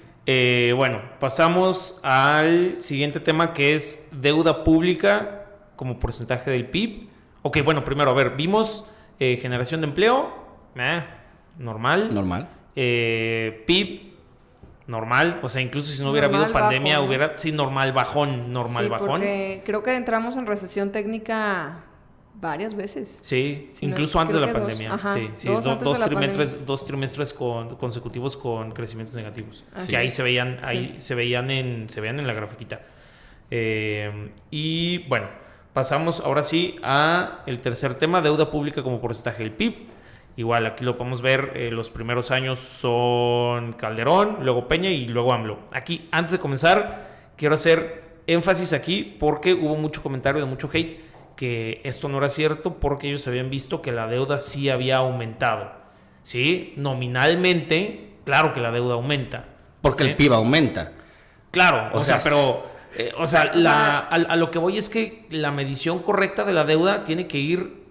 S1: Bueno, pasamos al siguiente tema que es deuda pública como porcentaje del PIB. Ok, bueno, primero, a ver, vimos generación de empleo, normal.
S2: Normal.
S1: PIB, normal. O sea, incluso si no hubiera
S3: Normal,
S1: habido pandemia,
S3: bajo, ¿no?
S1: hubiera... Sí, normal, bajón,
S3: Sí,
S1: bajón.
S3: porque creo que entramos en recesión técnica varias veces.
S1: Sí,
S3: Si no
S1: incluso
S3: es-
S1: antes de la
S3: creo que
S1: pandemia.
S3: dos. Ajá,
S1: Sí,
S3: dos antes de la pandemia.
S1: dos trimestres consecutivos con crecimientos negativos.
S3: Así
S1: Que ahí
S3: es.
S1: se veían,
S3: Sí.
S1: se veían en la grafiquita. Y bueno, pasamos ahora sí a el tercer tema, deuda pública como porcentaje del PIB. Igual, aquí lo podemos ver, los primeros años son Calderón, luego Peña y luego AMLO. Aquí, antes de comenzar, quiero hacer énfasis aquí porque hubo mucho comentario de mucho hate que esto no era cierto porque ellos habían visto que la deuda sí había aumentado. ¿Sí? Nominalmente, claro que la deuda aumenta.
S2: Porque
S1: ¿sí?
S2: el PIB aumenta.
S1: Claro, o sea, pero... a lo que voy es que la medición correcta de la deuda tiene que ir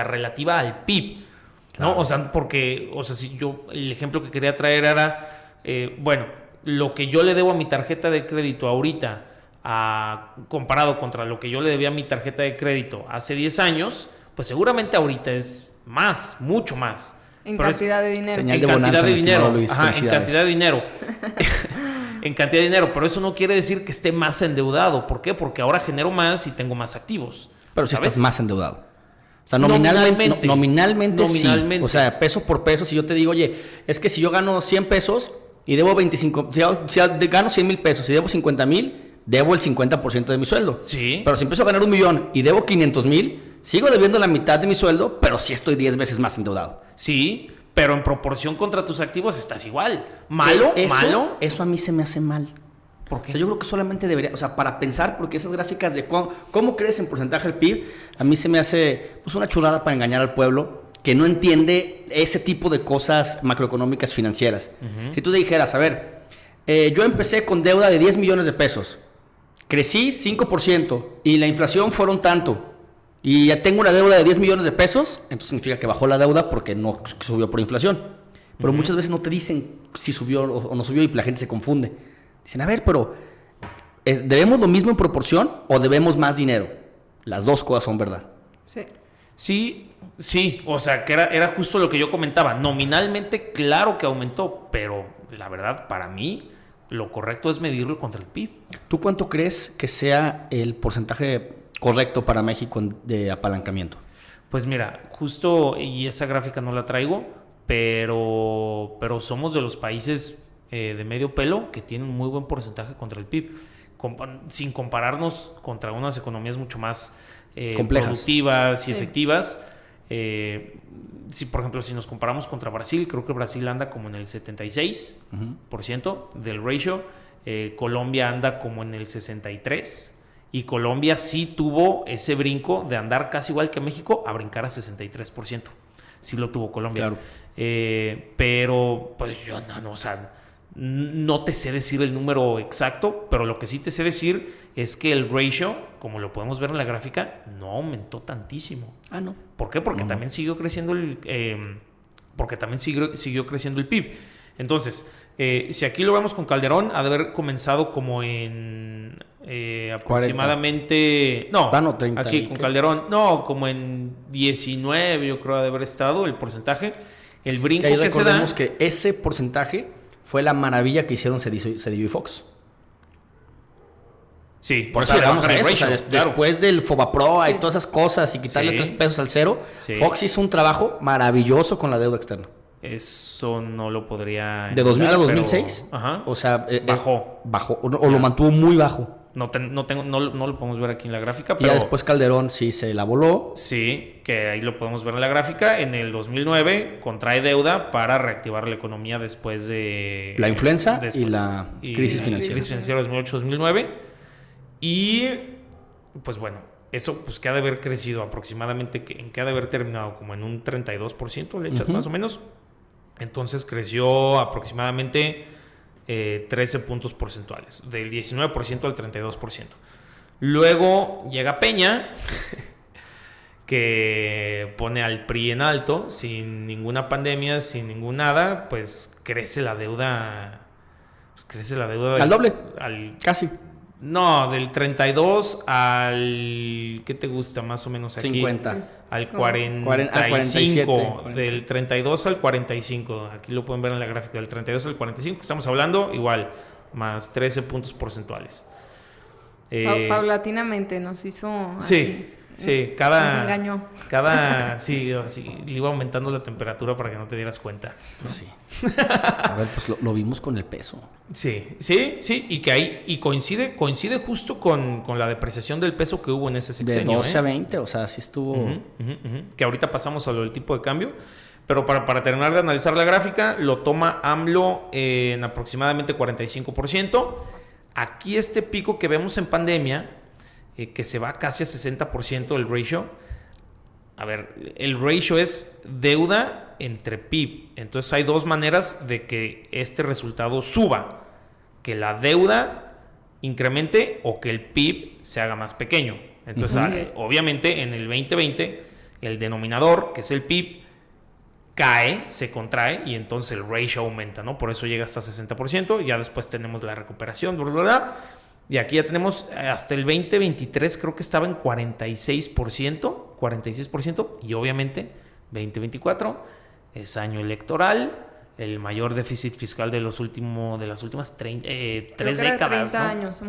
S1: relativa al PIB, ¿no?
S2: Claro.
S1: O sea, porque, o sea, si yo, el ejemplo que quería traer era, bueno, lo que yo le debo a mi tarjeta de crédito ahorita, comparado contra lo que yo le debía a mi tarjeta de crédito hace 10 años, pues seguramente ahorita es más, mucho más.
S3: En
S1: Pero
S3: cantidad de dinero.
S2: Señal
S1: en
S2: de
S1: cantidad
S2: bonanza,
S1: de
S2: mi
S1: dinero.
S2: estimado Luis,
S1: Ajá, en
S2: felicidades.
S1: cantidad de dinero. En cantidad de dinero, pero eso no quiere decir que esté más endeudado. ¿Por qué? Porque ahora genero más y tengo más activos.
S2: Pero si
S1: ¿sabes?
S2: estás más endeudado. O sea, nominalmente
S1: Nominalmente.
S2: sí. O sea, peso por peso, si yo te digo, oye, es que si yo gano 100 pesos y debo 25, si gano 100 mil pesos y debo 50 mil, debo el 50% de mi sueldo.
S1: Sí.
S2: Pero si empiezo a ganar 1 millón y debo 500 mil, sigo debiendo la mitad de mi sueldo, pero sí estoy 10 veces más endeudado.
S1: Sí, pero en proporción contra tus activos estás igual. ¿Malo?
S2: Eso a mí se me hace mal.
S1: ¿Por
S2: O
S1: qué?
S2: sea, yo creo que solamente debería, o sea, para pensar, porque esas gráficas de cómo crece en porcentaje el PIB, a mí se me hace pues una chulada para engañar al pueblo que no entiende ese tipo de cosas macroeconómicas financieras. Si tú te dijeras, a ver, yo empecé con deuda de 10 millones de pesos, crecí 5% y la inflación fueron tanto, y ya tengo una deuda de 10 millones de pesos, entonces significa que bajó la deuda porque no subió por inflación. Pero muchas veces no te dicen si subió o no subió y la gente se confunde. Dicen, a ver, pero ¿debemos lo mismo en proporción o debemos más dinero? Las dos cosas son verdad.
S3: Sí.
S1: Sí, o sea, que era justo lo que yo comentaba. Nominalmente, claro que aumentó, pero la verdad, para mí, lo correcto es medirlo contra el PIB.
S2: ¿Tú cuánto crees que sea el porcentaje correcto para México de apalancamiento?
S1: Pues mira, justo, y esa gráfica no la traigo, pero somos de los países de medio pelo que tienen un muy buen porcentaje contra el PIB, sin compararnos contra unas economías mucho más
S2: complejas,
S1: productivas y
S3: sí,
S1: efectivas. Si, por ejemplo, si nos comparamos contra Brasil, creo que Brasil anda como en el 76% del ratio, Colombia anda como en el 63%, y Colombia sí tuvo ese brinco de andar casi igual que México a brincar a 63%. Sí lo tuvo Colombia.
S2: Claro.
S1: Pero pues yo no, o sea, no te sé decir el número exacto, pero lo que sí te sé decir es que el ratio, como lo podemos ver en la gráfica, no aumentó tantísimo.
S2: Ah, no.
S1: ¿Por qué? Porque también siguió creciendo siguió creciendo el PIB. Entonces, si aquí lo vemos con Calderón, ha de haber comenzado como en aproximadamente...
S2: 40.
S1: No,
S2: No, 30
S1: aquí con Calderón, no, como en 19 yo creo ha de haber estado el porcentaje. El brinco
S2: Que ahí
S1: que se da...
S2: recordemos que ese porcentaje fue la maravilla que hicieron Cedillo y Fox.
S1: Sí,
S2: Por
S1: o
S2: eso
S1: sea,
S2: llegamos a
S1: bajar el
S2: eso. O sea,
S1: ratio, claro.
S2: después del Fobaproa y
S3: Sí,
S2: todas esas cosas y quitarle
S1: Sí.
S2: 3 pesos al cero,
S1: Sí.
S2: Fox hizo un trabajo maravilloso con la deuda externa.
S1: Eso no lo podría...
S2: De 2000 a
S1: pero-
S2: 2006,
S1: Ajá.
S2: o sea,
S1: Bajó.
S2: o lo mantuvo muy bajo.
S1: No lo podemos ver aquí en la gráfica,
S2: Y
S1: pero...
S2: ya después Calderón sí se la voló.
S1: Sí, que ahí lo podemos ver en la gráfica. En el 2009 contrae deuda para reactivar la economía después de...
S2: La influenza y la crisis financiera.
S1: Crisis financiera 2008-2009. Y pues bueno, eso pues que ha de haber crecido aproximadamente, que ha de haber terminado como en un 32%, le echas más o menos. Entonces creció aproximadamente 13 puntos porcentuales, del 19% al 32%. Luego llega Peña, que pone al PRI en alto, sin ninguna pandemia, sin ningún nada, pues crece la deuda.
S2: Al doble.
S1: Al,
S2: Casi.
S1: no, del 32 al... ¿Qué te gusta más o menos aquí?
S2: 50.
S1: Al
S3: No,
S1: 45.
S2: 47.
S1: Del 32 al 45. Aquí lo pueden ver en la gráfica. Del 32 al 45, que estamos hablando, igual, más 13 puntos porcentuales.
S3: Paulatinamente nos hizo
S1: Sí,
S3: así
S1: Sí,
S3: nos engañó.
S1: sí, le iba aumentando la temperatura para que no te dieras cuenta.
S2: Pues sí. A ver, pues lo vimos con el peso.
S1: Sí, y que ahí, y coincide justo con la depreciación del peso que hubo en ese sexenio.
S2: De 12 a 20, o sea, sí estuvo...
S1: Que ahorita pasamos a lo del tipo de cambio. Pero para terminar de analizar la gráfica, lo toma AMLO en aproximadamente 45%. Aquí este pico que vemos en pandemia, que se va casi a 60% el ratio. A ver, el ratio es deuda entre PIB. Entonces hay dos maneras de que este resultado suba. Que la deuda incremente o que el PIB se haga más pequeño. Entonces, obviamente, en el 2020, el denominador, que es el PIB, cae, se contrae y entonces el ratio aumenta, ¿no? Por eso llega hasta 60%. Y ya después tenemos la recuperación, bla, bla, bla. Y aquí ya tenemos hasta el 2023, creo que estaba en 46%, y obviamente 2024 es año electoral, el mayor déficit fiscal de las últimas tres décadas,
S3: 30
S1: ¿no?
S3: años.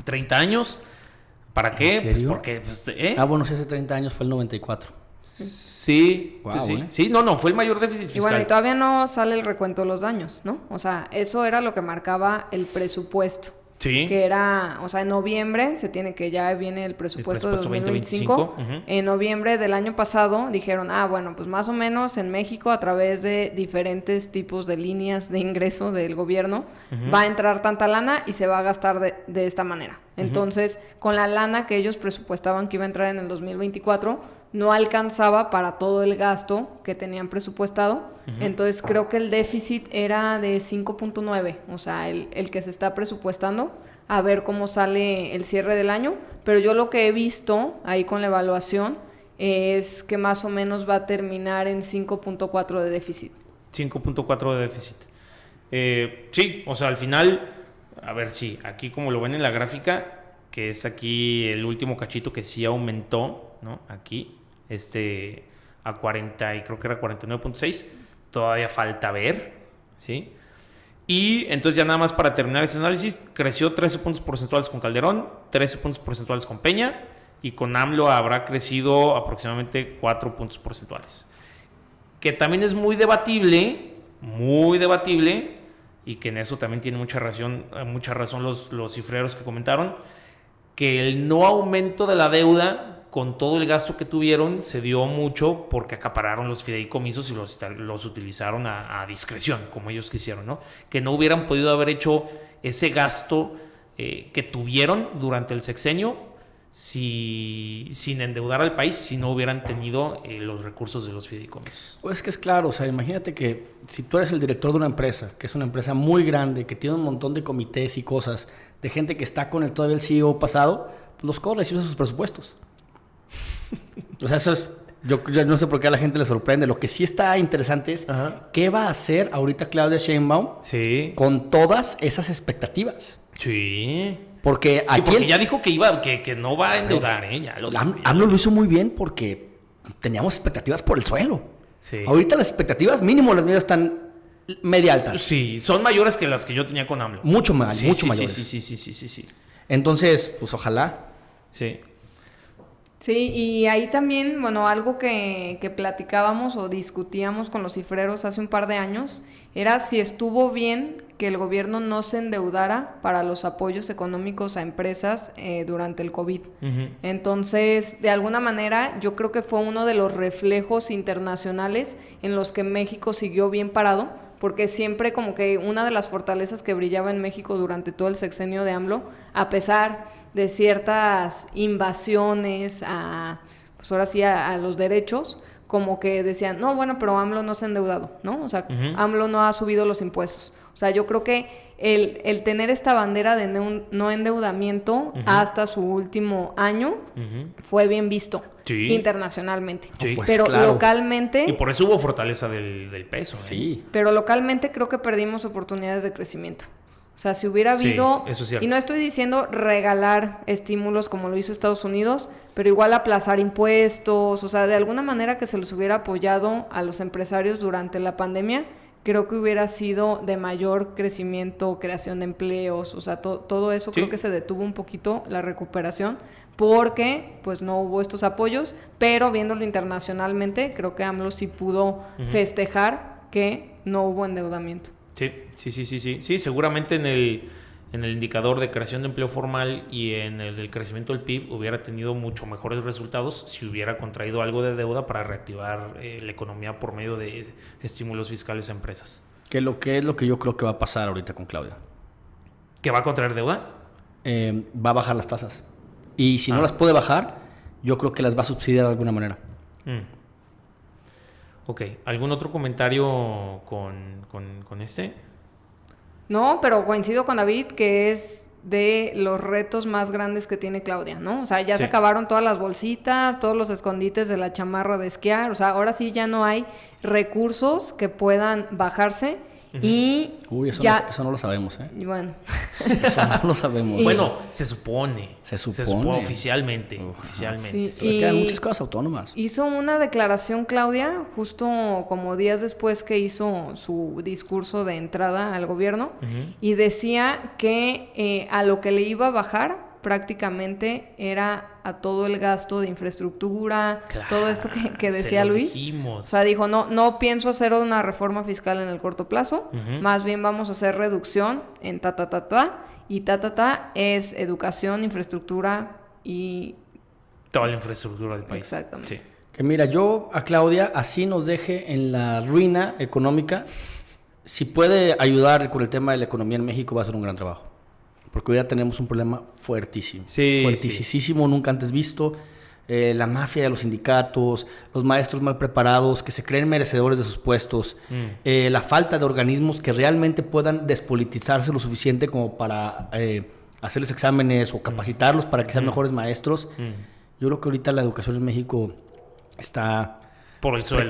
S1: 30 años. ¿Para qué?
S2: ¿En serio?
S1: Pues porque
S2: Bueno, si hace 30 años fue el 94.
S1: Sí,
S2: Wow,
S1: pues sí. Sí, no, fue el mayor déficit fiscal.
S3: Y bueno, y todavía no sale el recuento de los daños, ¿no? O sea, eso era lo que marcaba el presupuesto.
S1: Sí.
S3: Que era, o sea, en noviembre ya viene el presupuesto de 2025. En noviembre del año pasado dijeron, bueno, pues más o menos en México a través de diferentes tipos de líneas de ingreso del gobierno va a entrar tanta lana y se va a gastar de esta manera. Entonces, con la lana que ellos presupuestaban que iba a entrar en el 2024, no alcanzaba para todo el gasto que tenían presupuestado. Entonces creo que el déficit era de 5.9, o sea, el que se está presupuestando, a ver cómo sale el cierre del año. Pero yo lo que he visto ahí con la evaluación es que más o menos va a terminar en 5.4 de déficit.
S1: 5.4 de déficit. Sí, o sea, al final, a ver, sí, aquí como lo ven en la gráfica, que es aquí el último cachito que sí aumentó, ¿no? Aquí, a 40, y creo que era 49.6, todavía falta ver, ¿sí? Y entonces ya nada más para terminar ese análisis, creció 13 puntos porcentuales con Calderón, 13 puntos porcentuales con Peña, y con AMLO habrá crecido aproximadamente 4 puntos porcentuales. Que también es muy debatible, y que en eso también tiene mucha razón los cifreros que comentaron, que el no aumento de la deuda con todo el gasto que tuvieron se dio mucho porque acapararon los fideicomisos y los utilizaron a discreción, como ellos quisieron, ¿no? Que no hubieran podido haber hecho ese gasto que tuvieron durante el sexenio sin endeudar al país, si no hubieran tenido los recursos de los fideicomisos.
S2: Pues que es claro, o sea, imagínate que si tú eres el director de una empresa, que es una empresa muy grande, que tiene un montón de comités y cosas, de gente que está con todavía el CEO pasado, pues los corres y usa sus presupuestos. O sea, eso es... Yo no sé por qué a la gente le sorprende. Lo que sí está interesante es qué va a hacer ahorita Claudia Sheinbaum con todas esas expectativas.
S1: Sí.
S2: Porque aquí
S1: porque ya dijo que no va a endeudar, ya lo dijo.
S2: AMLO lo hizo muy bien porque teníamos expectativas por el suelo.
S1: Sí.
S2: Ahorita las expectativas, mínimo las mías están media altas.
S1: Sí, son mayores que las que yo tenía con AMLO.
S2: Mucho más, mucho mayores.
S1: Sí.
S2: Entonces, pues ojalá.
S1: Sí.
S3: Sí, y ahí también, bueno, algo que platicábamos o discutíamos con los cifreros hace un par de años era si estuvo bien que el gobierno no se endeudara para los apoyos económicos a empresas durante el COVID. Entonces, de alguna manera, yo creo que fue uno de los reflejos internacionales en los que México siguió bien parado, porque siempre como que una de las fortalezas que brillaba en México durante todo el sexenio de AMLO, a pesar de ciertas invasiones pues ahora sí a los derechos, como que decían, no, bueno, pero AMLO no se ha endeudado, ¿no? O sea, AMLO no ha subido los impuestos. O sea, yo creo que el tener esta bandera de no endeudamiento hasta su último año fue bien visto internacionalmente.
S1: Sí.
S3: Pues pero claro, localmente...
S1: Y por eso hubo fortaleza del peso.
S2: Sí.
S3: Pero localmente creo que perdimos oportunidades de crecimiento. O sea, si hubiera habido...
S1: eso es cierto.
S3: Y no estoy diciendo regalar estímulos como lo hizo Estados Unidos, pero igual aplazar impuestos, o sea, de alguna manera que se les hubiera apoyado a los empresarios durante la pandemia, creo que hubiera sido de mayor crecimiento, creación de empleos, o sea, todo eso
S1: Sí.
S3: creo que se detuvo un poquito la recuperación porque pues no hubo estos apoyos, pero viéndolo internacionalmente, creo que AMLO sí pudo festejar que no hubo endeudamiento.
S1: Sí, seguramente en el indicador de creación de empleo formal y en el del crecimiento del PIB hubiera tenido mucho mejores resultados si hubiera contraído algo de deuda para reactivar la economía por medio de estímulos fiscales a empresas.
S2: Que es lo que yo creo que va a pasar ahorita con Claudia.
S1: ¿Que va a contraer deuda?
S2: Va a bajar las tasas. Y si no las puede bajar, yo creo que las va a subsidiar de alguna manera.
S1: Ok, ¿algún otro comentario con este?
S3: No, pero coincido con David que es de los retos más grandes que tiene Claudia, ¿no? O sea, ya se acabaron todas las bolsitas, todos los escondites de la chamarra de esquiar, o sea, ahora sí ya no hay recursos que puedan bajarse y
S2: Uy, eso no lo sabemos, ¿eh?
S3: Y bueno,
S2: Eso no lo sabemos.
S1: Bueno, se supone.
S2: Se supone.
S1: Oficialmente.
S2: Uf,
S1: oficialmente.
S3: sí.
S2: Pero quedan muchas cosas autónomas.
S3: hizo una declaración Claudia justo como días después que hizo su discurso de entrada al gobierno y decía que a lo que le iba a bajar prácticamente era a todo el gasto de infraestructura,
S1: Claro,
S3: todo esto que
S1: se
S3: decía
S1: los
S3: Luis.
S1: dijimos.
S3: O sea, dijo, no pienso hacer una reforma fiscal en el corto plazo, más bien vamos a hacer reducción en y es educación, infraestructura y...
S1: Toda la infraestructura del país.
S3: Exactamente.
S1: Sí.
S2: Que mira, yo a Claudia, así nos deje en la ruina económica, si puede ayudar con el tema de la economía en México, va a ser un gran trabajo. Porque hoy ya tenemos un problema fuertísimo.
S1: Sí,
S2: fuertísimo, nunca antes visto. La mafia de los sindicatos, los maestros mal preparados, que se creen merecedores de sus puestos, la falta de organismos que realmente puedan despolitizarse lo suficiente como para hacerles exámenes o capacitarlos para que sean mejores maestros. Yo creo que ahorita la educación en México está
S1: Por el suelo.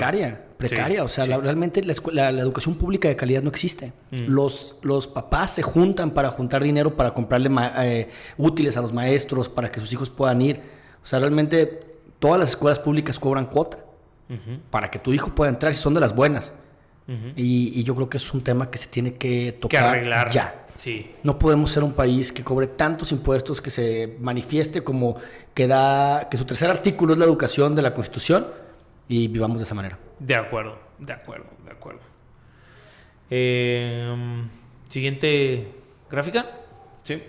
S2: Precaria. O sea, realmente la educación pública de calidad no existe. Los papás se juntan para juntar dinero para comprarle útiles a los maestros, para que sus hijos puedan ir. O sea, realmente todas las escuelas públicas cobran cuota para que tu hijo pueda entrar si son de las buenas. Y yo creo que es un tema que se tiene que tocar
S1: Que arreglar.
S2: ya.
S1: Sí.
S2: No podemos ser un país que cobre tantos impuestos, que se manifieste como que su tercer artículo es la educación de la Constitución y vivamos de esa manera.
S1: De acuerdo. Siguiente gráfica. Sí.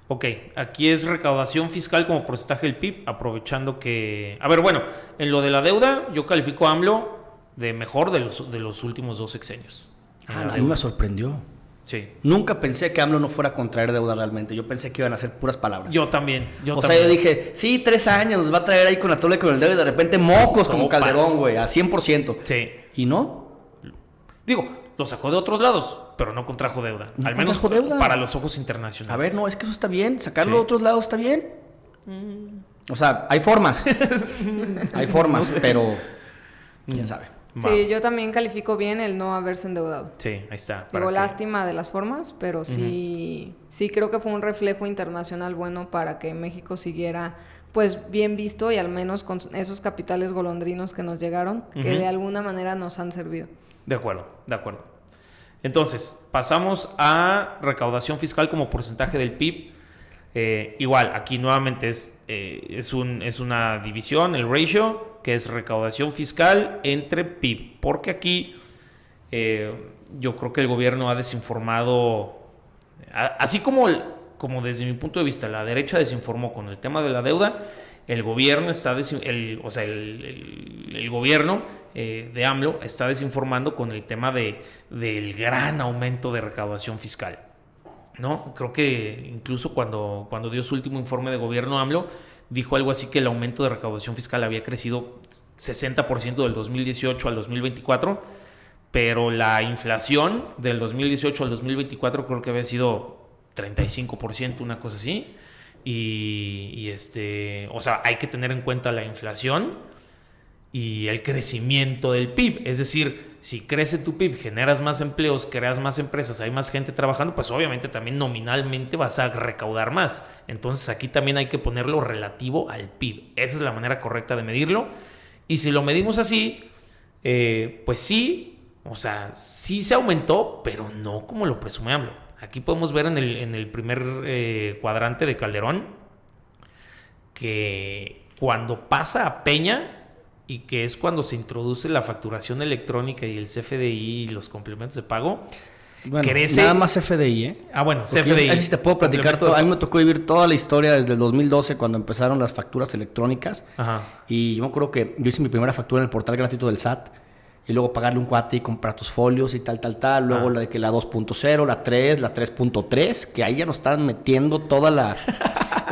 S1: Ok, aquí es recaudación fiscal como porcentaje del PIB, aprovechando que... A ver, bueno, en lo de la deuda, yo califico a AMLO de mejor de los últimos 2 sexenios.
S2: A mí me sorprendió.
S1: Sí.
S2: Nunca pensé que AMLO no fuera a contraer deuda realmente. Yo pensé que iban a ser puras palabras.
S1: Yo también.
S2: Yo dije, sí, 3 años nos va a traer ahí con la tabla y con el dedo y de repente mocos como
S1: Sopas.
S2: Calderón, güey, a 100%.
S1: Sí.
S2: ¿Y no?
S1: Digo, lo sacó de otros lados, pero no contrajo deuda.
S2: No
S1: Al menos
S2: contrajo deuda.
S1: para los ojos internacionales.
S2: A ver, no, es que eso está bien. Sacarlo
S1: Sí.
S2: de otros lados está bien. O sea, hay formas. Hay formas, pero quién sabe.
S1: Va.
S3: Sí, yo también califico bien el no haberse endeudado.
S1: Sí, ahí está.
S3: Digo,
S1: para que-
S3: lástima de las formas, pero sí creo que fue un reflejo internacional bueno para que México siguiera pues bien visto y al menos con esos capitales golondrinos que nos llegaron, que de alguna manera nos han servido.
S1: De acuerdo. Entonces, pasamos a recaudación fiscal como porcentaje del PIB. Igual, aquí nuevamente es una división, el ratio, que es recaudación fiscal entre PIB. Porque aquí yo creo que el gobierno ha desinformado, así como desde mi punto de vista la derecha desinformó con el tema de la deuda, el gobierno el gobierno de AMLO está desinformando con el tema del gran aumento de recaudación fiscal, ¿no? Creo que incluso cuando dio su último informe de gobierno AMLO, dijo algo así que el aumento de recaudación fiscal había crecido 60% del 2018 al 2024, pero la inflación del 2018 al 2024 creo que había sido 35%, una cosa así. O sea, hay que tener en cuenta la inflación y el crecimiento del PIB. Es decir, si crece tu PIB, generas más empleos, creas más empresas, hay más gente trabajando, pues obviamente también nominalmente vas a recaudar más. Entonces aquí también hay que ponerlo relativo al PIB. Esa es la manera correcta de medirlo. Y si lo medimos así, pues sí, O sea, sí se aumentó, pero no como lo presume AMLO. Aquí podemos ver en el primer cuadrante de Calderón que cuando pasa a Peña, y que es cuando se introduce la facturación electrónica y el CFDI y los complementos de pago,
S2: Bueno,
S1: crece.
S2: nada más CFDI, ¿eh?
S1: Ah, bueno,
S2: Porque
S1: CFDI.
S2: ahí sí te puedo platicar todo. A mí me tocó vivir toda la historia desde el 2012 cuando empezaron las facturas electrónicas.
S1: Ajá.
S2: Y yo me acuerdo que yo hice mi primera factura en el portal gratuito del SAT. Y luego pagarle un cuate y comprar tus folios y tal. Luego la de que la 2.0, la 3, la 3.3, que ahí ya nos están metiendo toda la...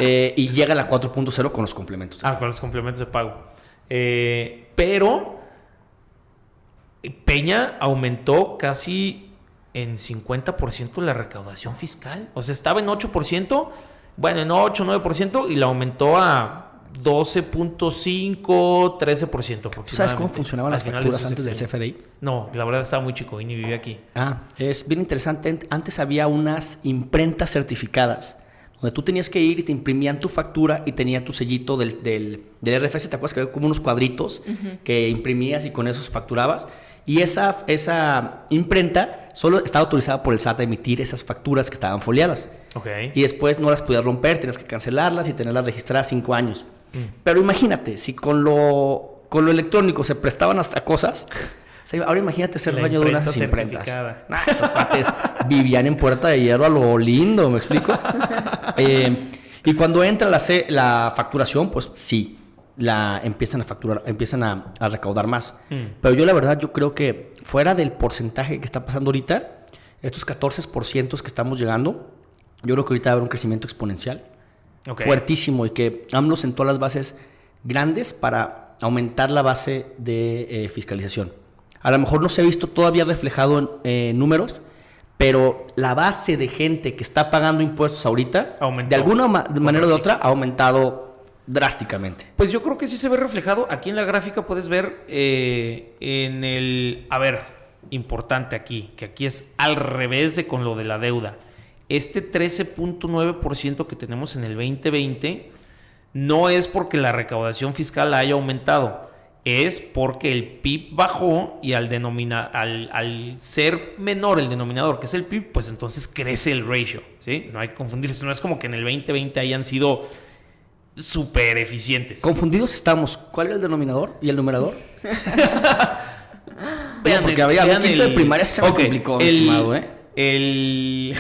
S2: y llega la 4.0 con los complementos.
S1: Con los complementos de pago. Pero Peña aumentó casi en 50% la recaudación fiscal. O sea, estaba en 8%, bueno, en 8, 9%, y la aumentó a 12.5, 13% aproximadamente.
S2: ¿Sabes cómo funcionaban las facturas antes del CFDI?
S1: No, la verdad estaba muy chico y ni vivía aquí.
S2: Es bien interesante. Antes había unas imprentas certificadas donde tú tenías que ir y te imprimían tu factura y tenía tu sellito del RFC. ¿Te acuerdas que había como unos cuadritos que imprimías y con esos facturabas? Y esa imprenta solo estaba autorizada por el SAT a emitir esas facturas que estaban foliadas.
S1: Okay.
S2: Y después no las podías romper, tenías que cancelarlas y tenerlas registradas 5 años. Pero imagínate, si con lo electrónico se prestaban hasta cosas... Ahora imagínate ser dueño de unas imprentas. Esos cuates vivían en Puerta de Hierro a lo lindo, ¿me explico? Y cuando entra la facturación, pues sí, la empiezan a facturar, empiezan a recaudar más. Pero yo la verdad, yo creo que fuera del porcentaje que está pasando ahorita, estos 14% que estamos llegando, yo creo que ahorita va a haber un crecimiento exponencial fuertísimo y que AMLO sentó las bases grandes para aumentar la base de fiscalización. A lo mejor no se ha visto todavía reflejado en números, pero la base de gente que está pagando impuestos ahorita, aumentó. De alguna manera o de otra, ha aumentado drásticamente.
S1: Pues yo creo que sí se ve reflejado. Aquí en la gráfica puedes ver en el... A ver, importante aquí, que aquí es al revés de con lo de la deuda. Este 13.9% que tenemos en el 2020 no es porque la recaudación fiscal haya aumentado. Es porque el PIB bajó y al ser menor el denominador, que es el PIB, pues entonces crece el ratio, ¿sí? No hay que confundirse, no es como que en el 2020 hayan sido súper eficientes.
S2: Confundidos estamos. ¿Cuál era el denominador y el numerador?
S1: Vean,
S2: porque había quinto de primaria se me complicó, estimado,
S1: bueno, el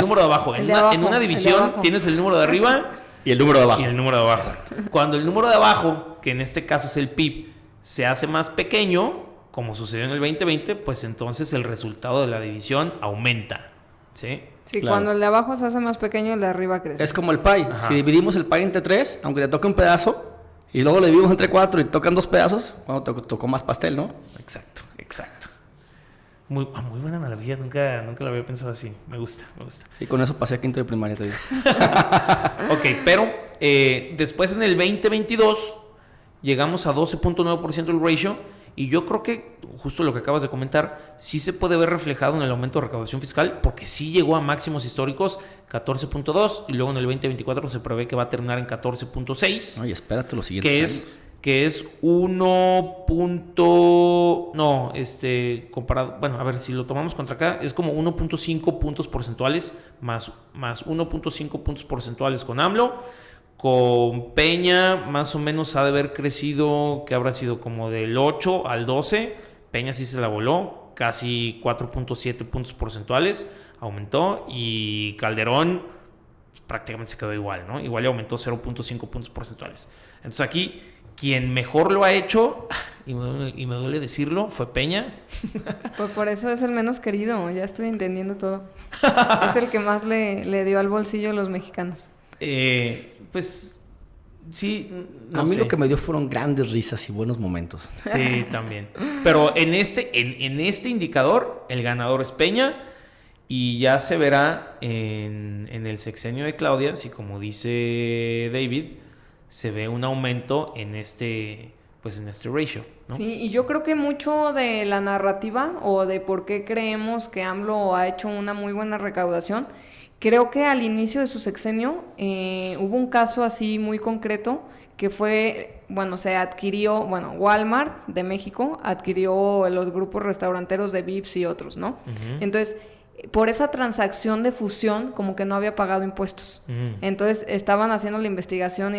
S1: número de abajo. En una división tienes el número de arriba
S2: y el número de abajo.
S1: Y el número de abajo. Cuando el número de abajo, que en este caso es el PIB, se hace más pequeño, como sucedió en el 2020, pues entonces el resultado de la división aumenta. ¿Sí?
S3: Sí, claro. Cuando el de abajo se hace más pequeño, el de arriba crece.
S2: Es como el pie. Ajá. Si dividimos el pie entre 3, aunque te toque un pedazo, y luego lo dividimos entre 4 y tocan 2 pedazos, cuando te tocó más pastel, ¿no?
S1: Exacto. Muy buena analogía, nunca la había pensado así. Me gusta.
S2: Y con eso pasé a quinto de primaria, te digo.
S1: Pero después en el 2022 llegamos a 12.9% el ratio, y yo creo que justo lo que acabas de comentar sí se puede ver reflejado en el aumento de recaudación fiscal, porque sí llegó a máximos históricos, 14.2, y luego en el 2024 se prevé que va a terminar en 14.6.
S2: Oye, espérate lo siguiente.
S1: Que es comparado, bueno, a ver, si lo tomamos contra acá, es como 1.5 puntos porcentuales más 1.5 puntos porcentuales con AMLO. Con Peña, más o menos ha de haber crecido, que habrá sido como del 8 al 12. Peña sí se la voló, casi 4.7 puntos porcentuales, aumentó, y Calderón prácticamente se quedó igual, ¿no? Igual le aumentó 0.5 puntos porcentuales. Entonces aquí, quien mejor lo ha hecho, y me duele decirlo, fue Peña.
S3: Pues por eso es el menos querido, ya estoy entendiendo todo. Es el que más le dio al bolsillo a los mexicanos.
S1: Pues sí,
S2: a mí lo que me dio fueron grandes risas y buenos momentos.
S1: Sí, también. Pero en este indicador, el ganador es Peña, y ya se verá en el sexenio de Claudia si, como dice David, se ve un aumento en este ratio, ¿no?
S3: Sí, y yo creo que mucho de la narrativa o de por qué creemos que AMLO ha hecho una muy buena recaudación, creo que al inicio de su sexenio hubo un caso así muy concreto que fue, se adquirió, Walmart de México adquirió los grupos restauranteros de Vips y otros, ¿no?
S1: Ujú.
S3: Entonces, por esa transacción de fusión, como que no había pagado impuestos. Entonces, estaban haciendo la investigación,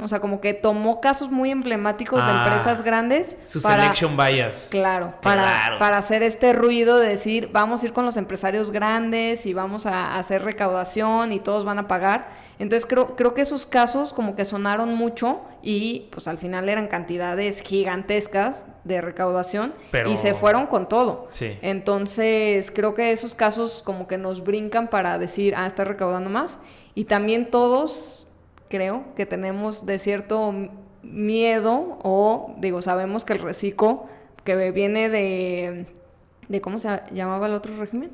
S3: o sea, como que tomó casos muy emblemáticos de empresas grandes.
S1: Su selection bias.
S3: Claro, para hacer este ruido de decir, vamos a ir con los empresarios grandes y vamos a hacer recaudación y todos van a pagar. Entonces creo que esos casos como que sonaron mucho y pues al final eran cantidades gigantescas de recaudación y se fueron con todo.
S1: Sí.
S3: Entonces creo que esos casos como que nos brincan para decir, está recaudando más. Y también todos creo que tenemos de cierto miedo sabemos que el reciclo que viene de ¿cómo se llamaba el otro régimen?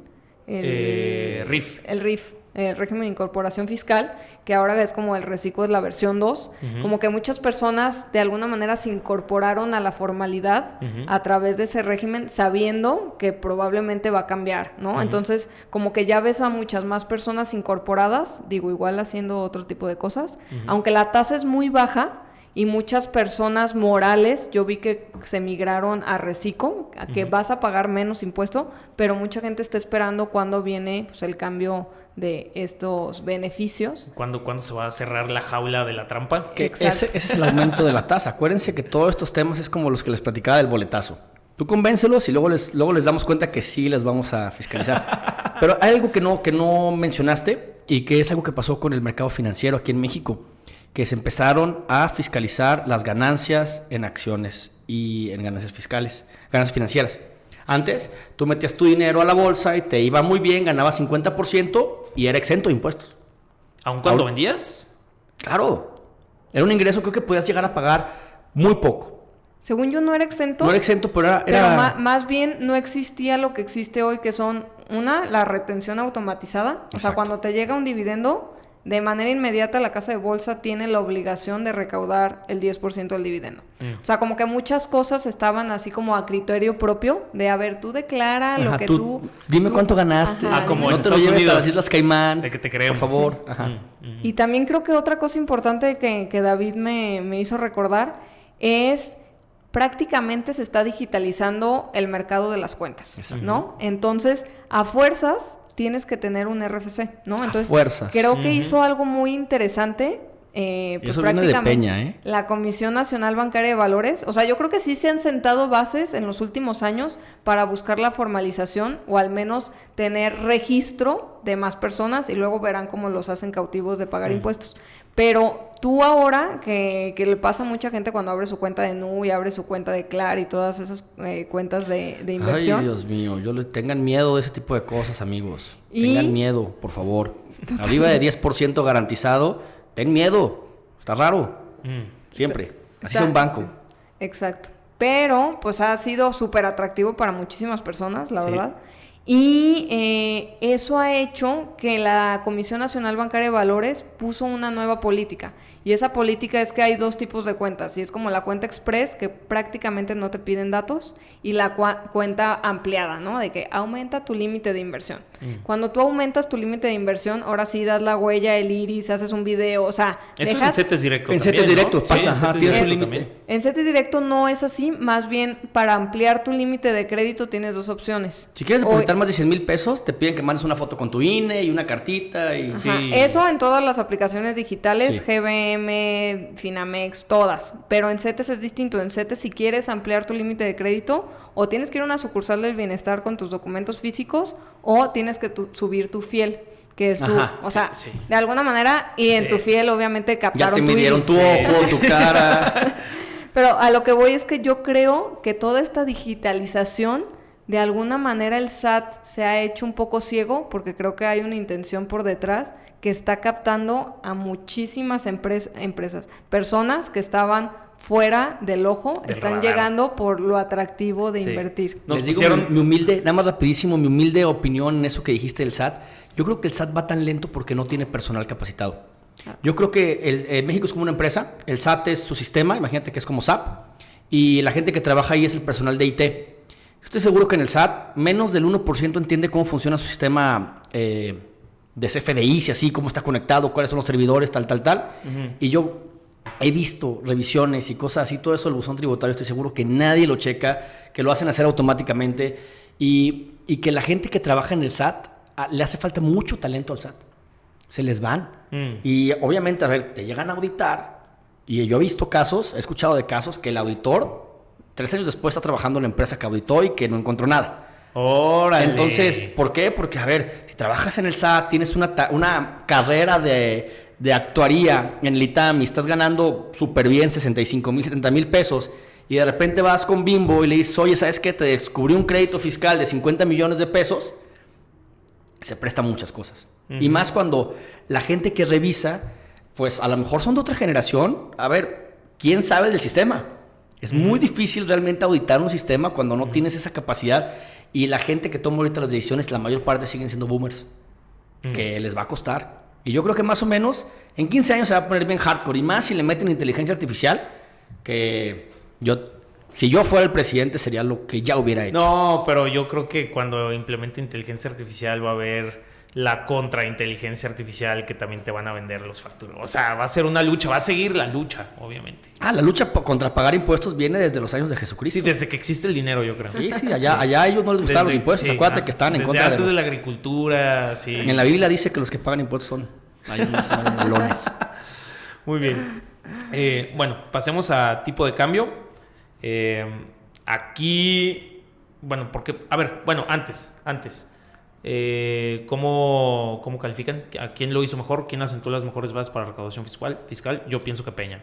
S1: RIF.
S3: El RIF. El régimen de incorporación fiscal, que ahora es como el reciclo, es la versión 2, como que muchas personas de alguna manera se incorporaron a la formalidad a través de ese régimen sabiendo que probablemente va a cambiar, ¿no? Entonces, como que ya ves a muchas más personas incorporadas, igual haciendo otro tipo de cosas, aunque la tasa es muy baja, y muchas personas morales, yo vi que se migraron a reciclo, a que vas a pagar menos impuesto, pero mucha gente está esperando cuándo viene pues, el cambio de estos beneficios.
S1: ¿Cuándo se va a cerrar la jaula de la trampa?
S2: Ese es el aumento de la tasa. Acuérdense que todos estos temas es como los que les platicaba del boletazo. Tú convéncelos y luego les damos cuenta que sí les vamos a fiscalizar. Pero hay algo que no mencionaste y que es algo que pasó con el mercado financiero aquí en México, que se empezaron a fiscalizar las ganancias en acciones y en ganancias fiscales, ganancias financieras. Antes, tú metías tu dinero a la bolsa y te iba muy bien, ganabas 50% y era exento de impuestos.
S1: ¿Aun cuando vendías?
S2: Claro. Era un ingreso, creo que podías llegar a pagar muy poco.
S3: Según yo no era exento.
S2: No era exento, pero era...
S3: Pero más bien no existía lo que existe hoy, que son, la retención automatizada.
S2: Exacto.
S3: O sea, cuando te llega un dividendo, de manera inmediata la casa de bolsa tiene la obligación de recaudar el 10% del dividendo. O sea, como que muchas cosas estaban así como a criterio propio de, a ver, tú declara lo que tú...
S2: Dime cuánto ganaste.
S1: Como
S2: no
S1: en
S2: te lo
S1: Estados
S2: lleves
S1: Unidos,
S2: a las Islas Caimán.
S1: de que te creemos.
S2: Por favor.
S3: Y también creo que otra cosa importante que David me hizo recordar es... prácticamente se está digitalizando el mercado de las cuentas, ¿no? Entonces, a fuerzas tienes que tener un RFC, ¿no? Entonces, creo que hizo algo muy interesante.
S2: Pues eso viene de Peña, ¿eh?
S3: La Comisión Nacional Bancaria de Valores, o sea, yo creo que sí se han sentado bases en los últimos años para buscar la formalización o al menos tener registro de más personas y luego verán cómo los hacen cautivos de pagar impuestos. Pero tú ahora, que le pasa a mucha gente cuando abre su cuenta de Nu y abre su cuenta de Clar y todas esas cuentas de inversión.
S2: Ay, Dios mío, tengan miedo de ese tipo de cosas, amigos. Tengan miedo, por favor. Arriba de 10% garantizado, ten miedo. Está raro. Siempre. Así es un banco.
S3: Exacto. Pero, pues ha sido súper atractivo para muchísimas personas, la verdad. Y eso ha hecho que la Comisión Nacional Bancaria de Valores puso una nueva política. Y esa política es que hay dos tipos de cuentas. Y es como la cuenta express, que prácticamente no te piden datos, y la cuenta ampliada, ¿no? De que aumenta tu límite de inversión. Cuando tú aumentas tu límite de inversión, ahora sí das la huella, el iris, haces un video, o sea...
S1: Eso en CETES Directo
S2: en
S1: también,
S2: CETES Directo
S1: ¿no?
S2: pasa, tienes un límite.
S3: En CETES Directo no es así, más bien para ampliar tu límite de crédito tienes dos opciones.
S2: Si quieres depositar más de 100,000 pesos, te piden que mandes una foto con tu INE y una cartita y...
S3: Eso en todas las aplicaciones digitales, GBM, Finamex, todas. Pero en CETES es distinto. En CETES, si quieres ampliar tu límite de crédito, o tienes que ir a una sucursal del bienestar con tus documentos físicos, o tienes que subir tu fiel, que es tu... O sea, de alguna manera, y en tu fiel obviamente captaron tu
S2: ya te midieron
S3: iris.
S2: tu ojo, tu cara.
S3: Pero a lo que voy es que yo creo que toda esta digitalización, de alguna manera el SAT se ha hecho un poco ciego, porque creo que hay una intención por detrás que está captando a muchísimas empresas, personas que estaban fuera del ojo, están llegando por lo atractivo de invertir.
S2: Les digo mi humilde, nada más rapidísimo, mi humilde opinión en eso que dijiste del SAT. Yo creo que el SAT va tan lento porque no tiene personal capacitado. Yo creo que México es como una empresa, el SAT es su sistema, imagínate que es como SAP, y la gente que trabaja ahí es el personal de IT. Estoy seguro que en el SAT menos del 1% entiende cómo funciona su sistema de CFDI, si así, cómo está conectado, cuáles son los servidores, tal. Y yo he visto revisiones y cosas así, todo eso del buzón tributario, estoy seguro que nadie lo checa, que lo hacen hacer automáticamente y que la gente que trabaja en el SAT, le hace falta mucho talento al SAT. Se les van. Y obviamente, a ver, te llegan a auditar y yo he visto casos, he escuchado de casos que el auditor 3 años después está trabajando en la empresa que auditó y que no encontró nada.
S1: ¡Órale!
S2: Entonces, ¿por qué? Porque, a ver, si trabajas en el SAT, tienes una carrera de actuaría en el ITAM y estás ganando súper bien 65,000, 70,000 pesos y de repente vas con Bimbo y le dices, oye, ¿sabes qué? Te descubrí un crédito fiscal de 50 millones de pesos, se presta muchas cosas. Y más cuando la gente que revisa, pues a lo mejor son de otra generación. A ver, ¿quién sabe del sistema? Es muy difícil realmente auditar un sistema cuando no tienes esa capacidad. Y la gente que toma ahorita las decisiones, la mayor parte siguen siendo boomers, que les va a costar. Y yo creo que más o menos en 15 años se va a poner bien hardcore. Y más si le meten inteligencia artificial, que si yo fuera el presidente sería lo que ya hubiera hecho.
S1: No, pero yo creo que cuando implemente inteligencia artificial va a haber la contrainteligencia artificial que también te van a vender los facturos. O sea, va a ser una lucha, va a seguir la lucha, obviamente.
S2: La lucha contra pagar impuestos viene desde los años de Jesucristo.
S1: Sí, desde que existe el dinero, yo creo.
S2: Sí, allá a ellos no les gustaban los impuestos. Acuérdate que estaban en contra
S1: antes de la agricultura, sí.
S2: En la Biblia dice que los que pagan impuestos son más o menos malones.
S1: Muy bien. Bueno, pasemos a tipo de cambio. Aquí, bueno, porque, a ver, bueno, antes. ¿Cómo califican? ¿A quién lo hizo mejor? ¿Quién asentó las mejores bases para la recaudación fiscal? Yo pienso que Peña.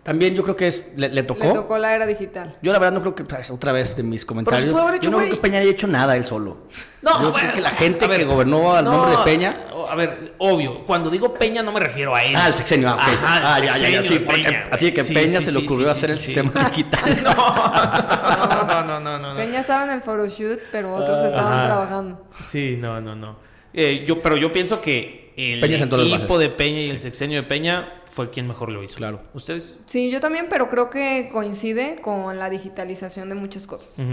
S2: También yo creo que le tocó.
S3: Le tocó la era digital.
S2: Yo la verdad no creo que, otra vez de mis comentarios,
S1: Pero se puede haber hecho,
S2: yo no creo que Peña haya hecho nada él solo.
S1: No,
S2: yo creo que la gente que gobernó al nombre de Peña.
S1: A ver, obvio, cuando digo Peña no me refiero a él.
S2: El sexenio. Okay.
S1: Ajá, el sexenio
S2: sí,
S1: de Peña.
S2: Así que Peña se le ocurrió hacer el sistema digital.
S1: No.
S3: Peña estaba en el photoshoot, pero otros estaban trabajando.
S1: Sí, no. Pero yo pienso que el equipo de Peña y el sexenio de Peña fue quien mejor lo hizo.
S2: Claro.
S1: ¿Ustedes?
S3: Sí, yo también, pero creo que coincide con la digitalización de muchas cosas.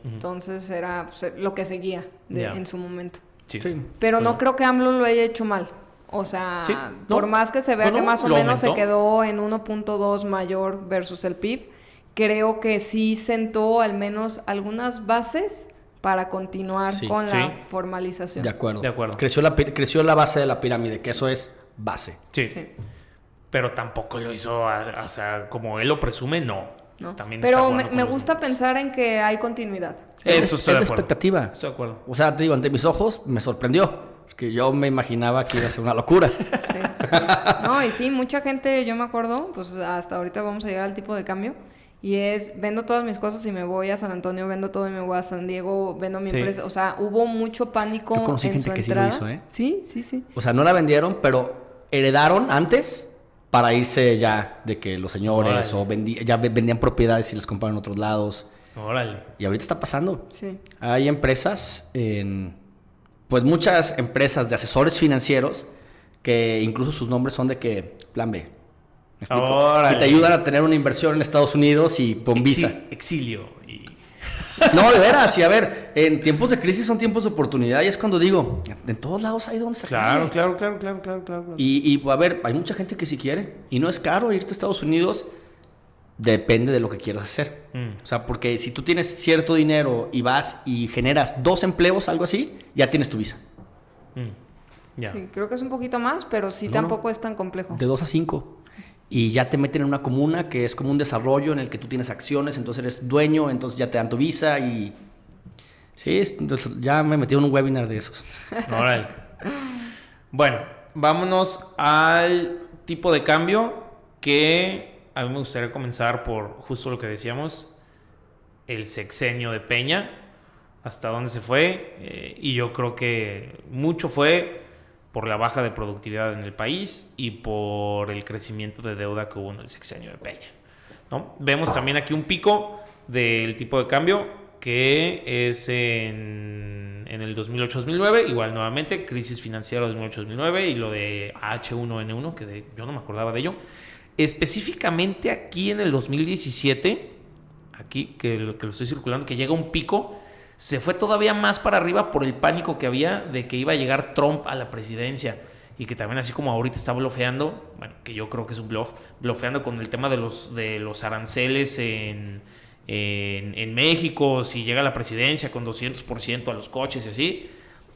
S3: Entonces era lo que seguía en su momento.
S1: Sí.
S3: Pero no creo que AMLO lo haya hecho mal. O sea, por más que se vea que más o menos se quedó en 1.2 mayor versus el PIB, creo que sí sentó al menos algunas bases para continuar con la formalización.
S2: De acuerdo. Creció la base de la pirámide, que eso es base.
S1: Sí. Pero tampoco lo hizo, o sea, como él lo presume, no. También
S3: pero me gusta pensar en que hay continuidad.
S1: Eso estoy de acuerdo.
S2: Expectativa.
S1: Estoy de acuerdo.
S2: O sea, te digo, ante mis ojos me sorprendió. Porque yo me imaginaba que iba a ser una locura.
S3: Sí. No, y sí, mucha gente, yo me acuerdo, pues hasta ahorita vamos a llegar al tipo de cambio. Y vendo todas mis cosas y me voy a San Antonio, vendo todo y me voy a San Diego, vendo mi empresa. O sea, hubo mucho pánico en su entrada.
S2: Que sí lo hizo, ¿eh?
S3: Sí.
S2: O sea, no la vendieron, pero heredaron antes para irse ya de que los señores ya vendían propiedades y las compraban en otros lados.
S1: Órale.
S2: Y ahorita está pasando.
S3: Sí.
S2: Hay empresas, pues muchas empresas de asesores financieros que incluso sus nombres son de que plan B. Y te ayudan a tener una inversión en Estados Unidos y con visa.
S1: Exilio.
S2: No, de veras. Y a ver, en tiempos de crisis son tiempos de oportunidad. Y es cuando digo, en todos lados hay donde sacar.
S1: Claro.
S2: Y a ver, hay mucha gente que sí quiere. Y no es caro irte a Estados Unidos. Depende de lo que quieras hacer. O sea, porque si tú tienes cierto dinero y vas y generas 2 empleos, algo así, ya tienes tu visa.
S3: Sí, creo que es un poquito más, pero tampoco es tan complejo.
S2: De 2 a 5. Y ya te meten en una comuna que es como un desarrollo en el que tú tienes acciones, entonces eres dueño, entonces ya te dan tu visa y... Sí, entonces ya me metí en un webinar de esos.
S1: Órale. Bueno, vámonos al tipo de cambio que a mí me gustaría comenzar por justo lo que decíamos, el sexenio de Peña, hasta dónde se fue, y yo creo que mucho fue por la baja de productividad en el país y por el crecimiento de deuda que hubo en el sexenio de Peña, ¿no? Vemos también aquí un pico del tipo de cambio que es en el 2008-2009, igual nuevamente, crisis financiera 2008-2009 y lo de H1N1, que yo no me acordaba de ello. Específicamente aquí en el 2017, aquí que lo estoy circulando, que llega un pico, se fue todavía más para arriba por el pánico que había de que iba a llegar Trump a la presidencia y que también así como ahorita está blofeando, bueno, que yo creo que es un blofeando con el tema de los aranceles en México, si llega a la presidencia con 200% a los coches y así,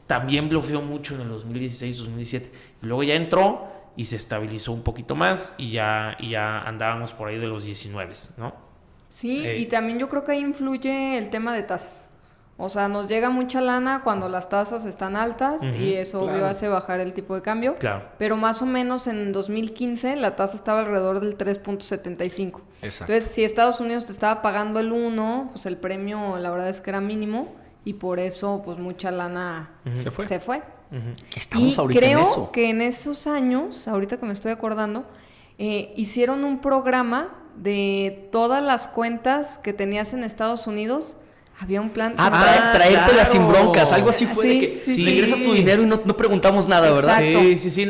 S1: también blofeó mucho en el 2016, 2017. Y luego ya entró y se estabilizó un poquito más y ya andábamos por ahí de los 19, ¿no?
S3: Sí, y también yo creo que ahí influye el tema de tasas. O sea, nos llega mucha lana cuando las tasas están altas y eso obvio hace bajar el tipo de cambio.
S1: Claro.
S3: Pero más o menos en 2015 la tasa estaba alrededor del 3.75.
S2: Exacto.
S3: Entonces, si Estados Unidos te estaba pagando el 1, pues el premio la verdad es que era mínimo y por eso pues mucha lana se fue.
S2: Estamos
S3: y
S2: ahorita
S3: creo
S2: en eso.
S3: que en esos años, ahorita que me estoy acordando, hicieron un programa de todas las cuentas que tenías en Estados Unidos. Había un plan.
S2: Traértela
S1: claro.
S2: sin broncas. Algo así fue
S3: Sí,
S2: de que
S3: sí,
S2: regresa tu dinero y no preguntamos nada, ¿verdad?
S3: Exacto.
S1: Sí.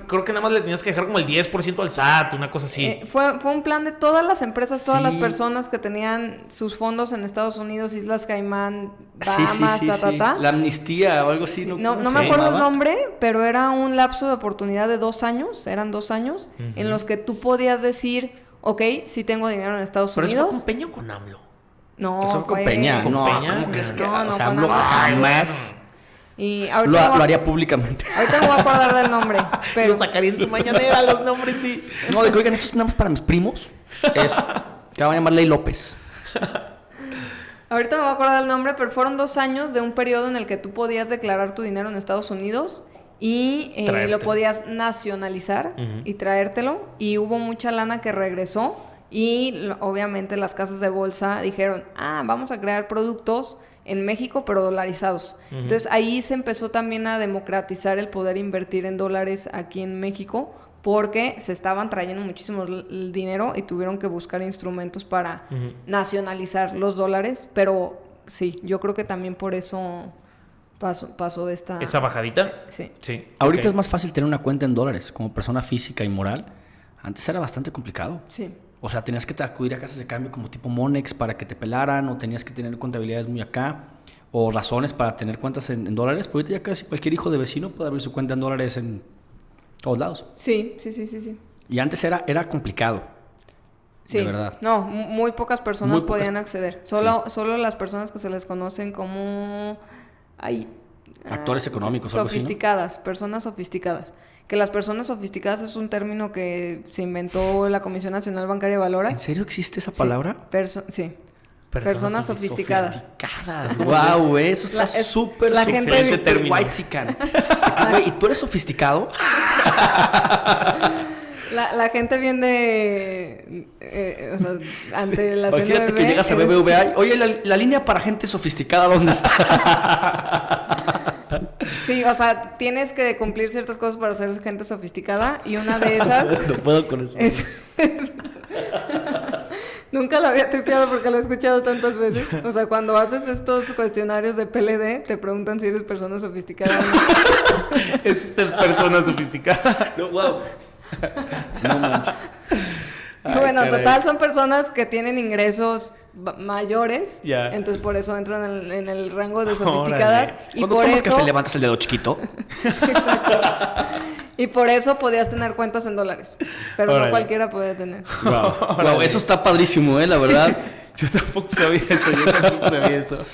S1: Creo que nada más le tenías que dejar como el 10% al SAT, una cosa así.
S3: Fue un plan de todas las empresas, todas las
S2: Sí.
S3: personas que tenían sus fondos en Estados Unidos, Islas Caimán,
S2: Sí,
S3: Bahamas,
S2: sí.
S3: ta.
S2: La amnistía o algo así.
S3: Sí,
S2: ¿no?
S3: no
S2: ¿Cómo
S3: me
S2: se
S3: acuerdo el
S2: llamaba?
S3: nombre, pero era un lapso de oportunidad de 2 años, eran 2 años, en los que tú podías decir, ok, sí tengo dinero en Estados
S1: Pero eso fue
S3: Unidos.
S1: con Peña o con AMLO.
S3: No,
S2: Eso
S3: fue
S2: con Peña.
S1: ¿Con
S2: No,
S1: Peña?
S2: ¿cómo crees que?
S3: No,
S2: o sea,
S3: con
S2: AMLO
S3: AMLO.
S2: jamás
S3: Y
S2: lo,
S3: ahorita
S2: lo haría públicamente.
S3: ahorita me voy a acordar del nombre, pero
S1: Lo sacaría en su mañanera los nombres, sí.
S2: No, de que, oigan, esto es nada más para mis primos. Es que va a llamar Ley López.
S3: ahorita me voy a acordar del nombre, pero fueron 2 años de un periodo en el que tú podías declarar tu dinero en Estados Unidos y lo
S1: Traértelo.
S3: podías nacionalizar y traértelo. Y hubo mucha lana que regresó y obviamente las casas de bolsa dijeron, vamos a crear productos en México pero dolarizados. Entonces ahí se empezó también a democratizar el poder invertir en dólares aquí en México porque se estaban trayendo muchísimo dinero y tuvieron que buscar instrumentos para nacionalizar los dólares, pero sí, yo creo que también por eso pasó esta...
S1: ¿Esa bajadita?
S3: Sí.
S1: Sí.
S2: Ahorita
S1: ok.
S2: es más fácil tener una cuenta en dólares como persona física y moral. Antes era bastante complicado.
S3: Sí.
S2: O sea, tenías que acudir a casas de cambio como tipo Monex para que te pelaran, o tenías que tener contabilidades muy acá, o razones para tener cuentas en dólares. Pero ahorita ya casi cualquier hijo de vecino puede abrir su cuenta en dólares en todos lados.
S3: Sí.
S2: Y antes era complicado.
S3: Sí,
S2: De verdad.
S3: no, muy pocas personas
S2: Muy pocas-
S3: podían acceder. Solo las personas que se les conocen como
S2: Actores económicos, algo así, ¿no?
S3: sofisticadas, personas sofisticadas. Que las personas sofisticadas es un término que se inventó la Comisión Nacional Bancaria de Valores.
S2: ¿En serio existe esa palabra?
S3: Sí. Personas sofisticadas.
S2: Sofisticadas. Wow, eso está
S3: Es-
S2: súper,
S3: la
S2: súper,
S3: gente-
S2: súper
S1: término.
S2: whitezican. Güey, ¿y tú eres sofisticado?
S3: La gente viene o sea, ante la
S2: Imagínate
S3: CNBV,
S2: que llegas a
S3: eres-
S2: BBVA. Oye, la línea para gente sofisticada, ¿dónde está?
S3: Sí, o sea, tienes que cumplir ciertas cosas para ser gente sofisticada y una de esas
S2: No puedo con eso.
S3: Nunca la había tripeado porque la he escuchado tantas veces. O sea, cuando haces estos cuestionarios de PLD, te preguntan si eres persona sofisticada o no.
S1: Es usted persona sofisticada.
S2: No, wow. No manches.
S3: Y bueno,
S1: caray.
S3: total, son personas que tienen ingresos mayores.
S1: Ya.
S3: Entonces, por eso entran en el rango de sofisticadas.
S1: Órale.
S3: Y
S2: Cuando
S3: por
S2: tomas
S3: eso...
S2: café, levantas el dedo chiquito.
S3: Exacto. Y por eso podías tener cuentas en dólares. Pero
S1: Órale.
S3: no cualquiera podía tener.
S2: Wow, eso está padrísimo, la verdad.
S1: Yo tampoco sabía eso.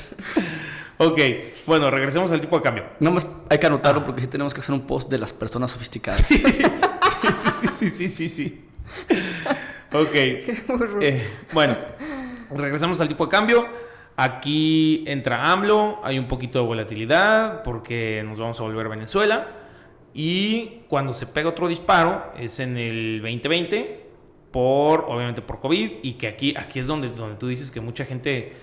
S1: Ok, bueno, regresemos al tipo de cambio.
S2: Nada más hay que anotarlo porque sí tenemos que hacer un post de las personas sofisticadas.
S1: Sí. Ok. Bueno, regresamos al tipo de cambio. Aquí entra AMLO, hay un poquito de volatilidad porque nos vamos a volver a Venezuela. Y cuando se pega otro disparo es en el 2020, obviamente por COVID, y que aquí es donde tú dices que mucha gente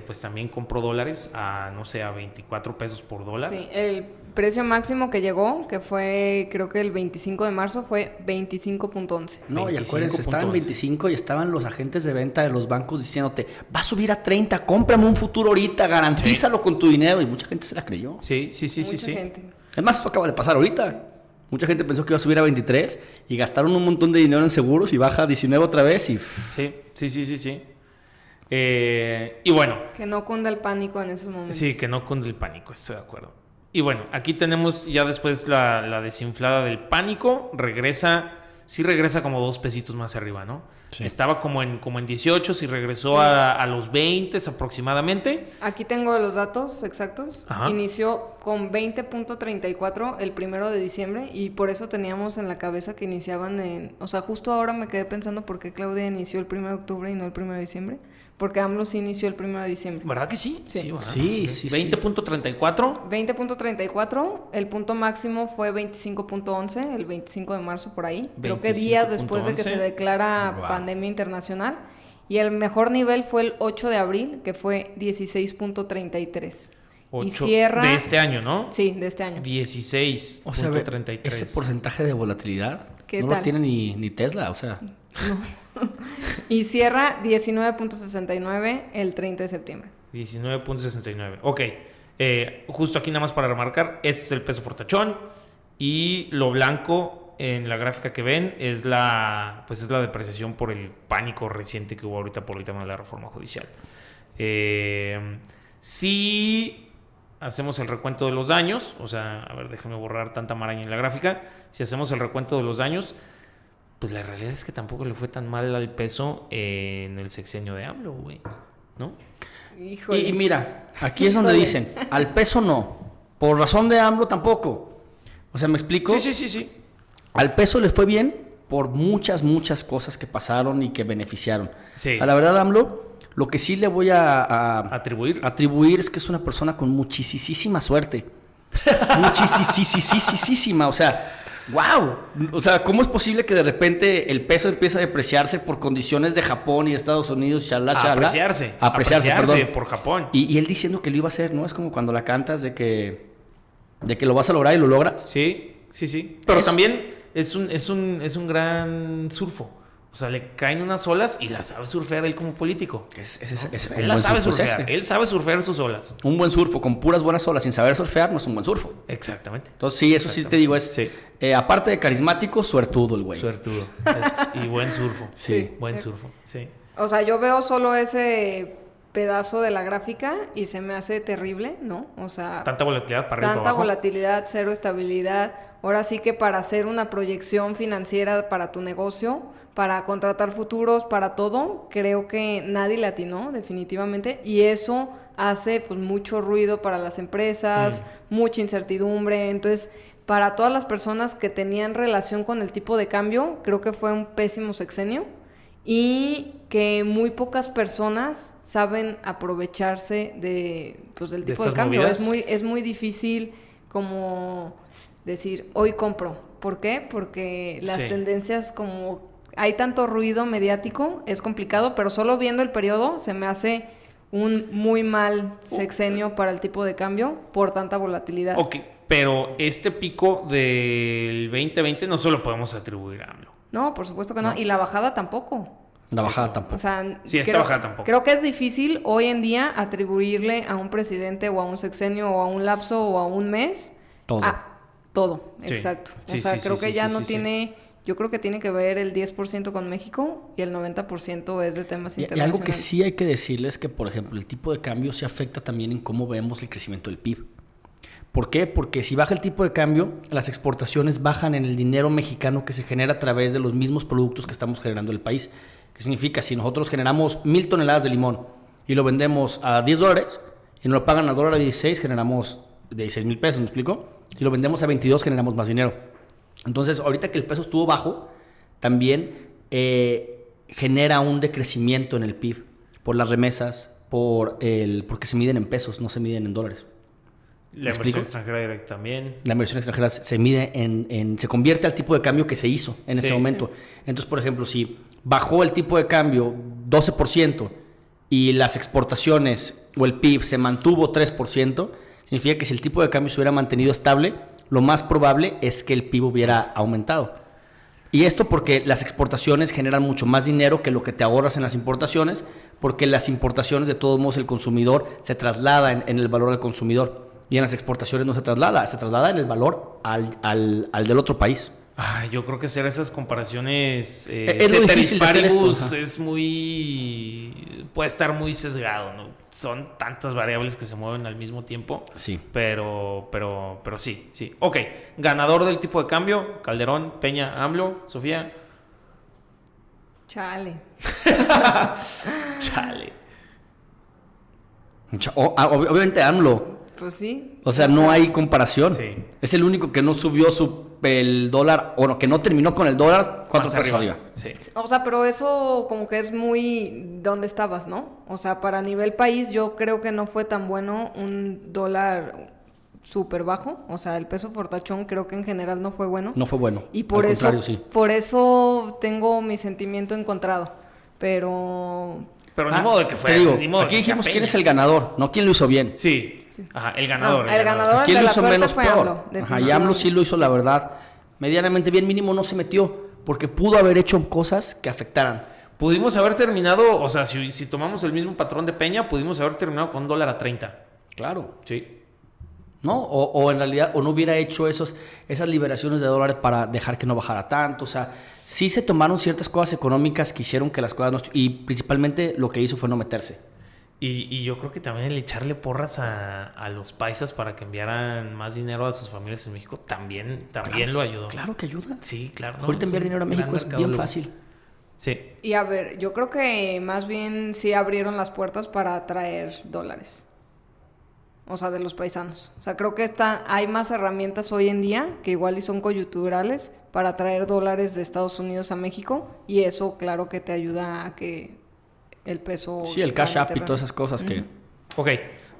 S1: pues también compró dólares a, no sé, a 24 pesos por dólar.
S3: Sí, el precio máximo que llegó, que fue creo que el 25 de marzo, fue 25.11.
S2: No, y acuérdense,
S1: 25.11.
S2: estaban en 25 y estaban los agentes de venta de los bancos diciéndote, va a subir a 30, cómprame un futuro ahorita, garantízalo con tu dinero. Y mucha gente se la creyó.
S1: Sí.
S3: Mucha gente.
S2: Es más, esto acaba de pasar ahorita. Mucha gente pensó que iba a subir a 23 y gastaron un montón de dinero en seguros y baja a 19 otra vez y...
S1: Sí. Y bueno.
S3: Que no cunda el pánico en esos momentos.
S1: Sí, que no cunde el pánico, estoy de acuerdo. Y bueno, aquí tenemos ya después la desinflada del pánico. Sí regresa como 2 pesitos más arriba, ¿no? Sí. Estaba como en 18, sí regresó a los 20 aproximadamente.
S3: Aquí tengo los datos exactos.
S1: Ajá.
S3: Inició con 20.34 el 1 de diciembre y por eso teníamos en la cabeza que iniciaban o sea, justo ahora me quedé pensando por qué Claudia inició el 1 de octubre y no el 1 de diciembre. Porque AMLO sí inició el 1 de diciembre.
S1: ¿Verdad que sí?
S3: Sí.
S2: Sí.
S1: 20.34.
S3: 20.34. El punto máximo fue 25.11, el 25 de marzo por ahí. Creo que días después de que se declara pandemia internacional. Y el mejor nivel fue el 8 de abril, que fue 16.33. Y cierra...
S1: De este año, ¿no?
S3: Sí, de este año.
S1: 16.33.
S2: O sea, ese porcentaje de volatilidad
S3: ¿Qué
S2: no
S3: tal?
S2: lo tiene ni Tesla, o sea...
S3: No. Y cierra 19.69 el 30 de septiembre.
S1: 19.69. Ok. Justo aquí nada más para remarcar, este es el peso fortachón y lo blanco en la gráfica que ven es la depreciación por el pánico reciente que hubo ahorita por el tema de la reforma judicial. Si hacemos el recuento de los daños, o sea, a ver, déjame borrar tanta maraña en la gráfica. Si hacemos el recuento de los daños, pues la realidad es que tampoco le fue tan mal al peso en el sexenio de AMLO, güey, ¿no?
S3: Híjole.
S2: Y mira, aquí es donde dicen, al peso no, por razón de AMLO tampoco. O sea, ¿me explico?
S1: Sí.
S2: Al peso le fue bien por muchas cosas que pasaron y que beneficiaron.
S1: Sí.
S2: A la verdad, AMLO, lo que sí le voy a
S1: atribuir
S2: es que es una persona con muchísima suerte. Muchísima, o sea... ¡Wow! O sea, ¿cómo es posible que de repente el peso empiece a depreciarse por condiciones de Japón y Estados Unidos?
S1: Apreciarse,
S2: perdón.
S1: Por Japón.
S2: Y él diciendo que lo iba a hacer, ¿no? Es como cuando la cantas de que lo vas a lograr y lo logras.
S1: Sí. Pero también es un gran surfo. O sea, le caen unas olas y las sabe surfear él como político. Él las sabe surfear. Él sabe surfear sus olas.
S2: Un buen surfo con puras buenas olas sin saber surfear no es un buen surfo.
S1: Exactamente.
S2: Entonces, sí, eso sí te digo. Aparte de carismático, suertudo el güey.
S1: Suertudo. Y buen surfo.
S2: Sí.
S1: Buen surfo. Sí.
S3: O sea, yo veo solo ese pedazo de la gráfica y se me hace terrible, ¿no? O sea...
S1: Tanta volatilidad para arriba y para
S3: tanta
S1: abajo.
S3: volatilidad, cero estabilidad. Ahora sí que para hacer una proyección financiera para tu negocio, para contratar futuros, para todo, creo que nadie le atinó, definitivamente. Y eso hace pues mucho ruido para las empresas, mucha incertidumbre. Entonces, para todas las personas que tenían relación con el tipo de cambio, creo que fue un pésimo sexenio. Y que muy pocas personas saben aprovecharse del tipo de cambio. Es muy difícil como decir, hoy compro. ¿Por qué? Porque las tendencias como hay tanto ruido mediático, es complicado, pero solo viendo el periodo se me hace un muy mal sexenio para el tipo de cambio por tanta volatilidad.
S1: Ok, pero este pico del 2020 no se lo podemos atribuir a AMLO.
S3: No, por supuesto que no. Y la bajada tampoco.
S2: La bajada tampoco.
S3: O sea,
S1: esta bajada tampoco.
S3: Creo que es difícil hoy en día atribuirle a un presidente o a un sexenio o a un lapso o a un mes. Todo, exacto. O sea, creo que ya no tiene... Yo creo que tiene que ver el 10% con México y el 90% es de temas internacionales.
S2: Y algo que sí hay que decirles es que, por ejemplo, el tipo de cambio se afecta también en cómo vemos el crecimiento del PIB. ¿Por qué? Porque si baja el tipo de cambio, las exportaciones bajan en el dinero mexicano que se genera a través de los mismos productos que estamos generando en el país. ¿Qué significa? Si nosotros generamos 1,000 toneladas de limón y lo vendemos a $10 y nos lo pagan a $1.16, generamos 16,000 pesos, ¿me explico? Si lo vendemos a 22, generamos más dinero. Entonces, ahorita que el peso estuvo bajo, también genera un decrecimiento en el PIB por las remesas, porque se miden en pesos, no se miden en dólares.
S1: La inversión extranjera directa también.
S2: La inversión extranjera se mide se convierte al tipo de cambio que se hizo en ese momento. Entonces, por ejemplo, si bajó el tipo de cambio 12% y las exportaciones o el PIB se mantuvo 3%, significa que si el tipo de cambio se hubiera mantenido estable, lo más probable es que el PIB hubiera aumentado. Y esto porque las exportaciones generan mucho más dinero que lo que te ahorras en las importaciones, porque las importaciones, de todos modos, el consumidor se traslada en el valor al consumidor. Y en las exportaciones no se traslada en el valor al del otro país.
S1: Yo creo que hacer esas comparaciones
S2: Es lo
S1: ceteris
S2: difícil de hacer esto,
S1: paribus
S2: ajá.
S1: es muy... puede estar muy sesgado, ¿no? Son tantas variables que se mueven al mismo tiempo.
S2: Sí.
S1: Pero sí, sí. Ok, ganador del tipo de cambio, Calderón, Peña, AMLO, Sofía.
S3: Chale.
S1: Chale.
S2: Obviamente AMLO.
S3: Pues sí.
S2: O sea, no hay comparación.
S1: Sí.
S2: Es el único que no subió el dólar, o no, que no terminó con el dólar 4
S1: Más
S2: pesos
S1: arriba.
S2: arriba.
S1: Sí.
S3: O sea, pero eso como que es muy donde estabas, ¿no? O sea, para nivel país yo creo que no fue tan bueno un dólar súper bajo. O sea, el peso fortachón creo que en general no fue bueno.
S2: No fue bueno.
S3: Y por
S2: Al
S3: eso,
S2: contrario, sí.
S3: por eso tengo mi sentimiento encontrado. Pero
S1: Pero ni modo de que
S2: te
S1: fuera.
S2: digo,
S1: Ni modo de
S2: aquí
S1: que sea
S2: dijimos quién
S1: Peña.
S2: es el ganador, no quién lo hizo bien.
S1: Sí. Ajá, el ganador.
S3: el ganador
S2: ¿Quién
S3: de
S2: lo
S3: la
S2: hizo
S3: suerte
S2: menos
S3: fue
S2: peor?
S3: AMLO,
S2: Ajá, y AMLO
S3: definitivamente.
S2: sí lo hizo, la verdad, medianamente bien, mínimo no se metió, porque pudo haber hecho cosas que afectaran.
S1: Pudimos haber terminado, o sea, si tomamos el mismo patrón de Peña, pudimos haber terminado con $1 a 30.
S2: Claro.
S1: Sí.
S2: ¿No? O en realidad, o no hubiera hecho esas liberaciones de dólares para dejar que no bajara tanto. O sea, sí se tomaron ciertas cosas económicas que hicieron que las cosas no... Y principalmente lo que hizo fue no meterse.
S1: Y yo creo que también el echarle porras a los paisas para que enviaran más dinero a sus familias en México también lo ayudó.
S2: Claro que ayuda.
S1: Sí, claro. ¿no?
S2: Ahorita enviar
S1: Sí,
S2: dinero a
S1: gran
S2: México es bien
S1: mercadólogo.
S2: fácil.
S1: Sí.
S3: Y a ver, yo creo que más bien sí abrieron las puertas para traer dólares. O sea, de los paisanos. O sea, creo que hay más herramientas hoy en día que igual y son coyunturales para traer dólares de Estados Unidos a México. Y eso, claro que te ayuda a que el peso...
S2: Sí, el cash
S3: gane
S2: app y
S3: terreno.
S2: todas esas cosas que...
S1: Ok,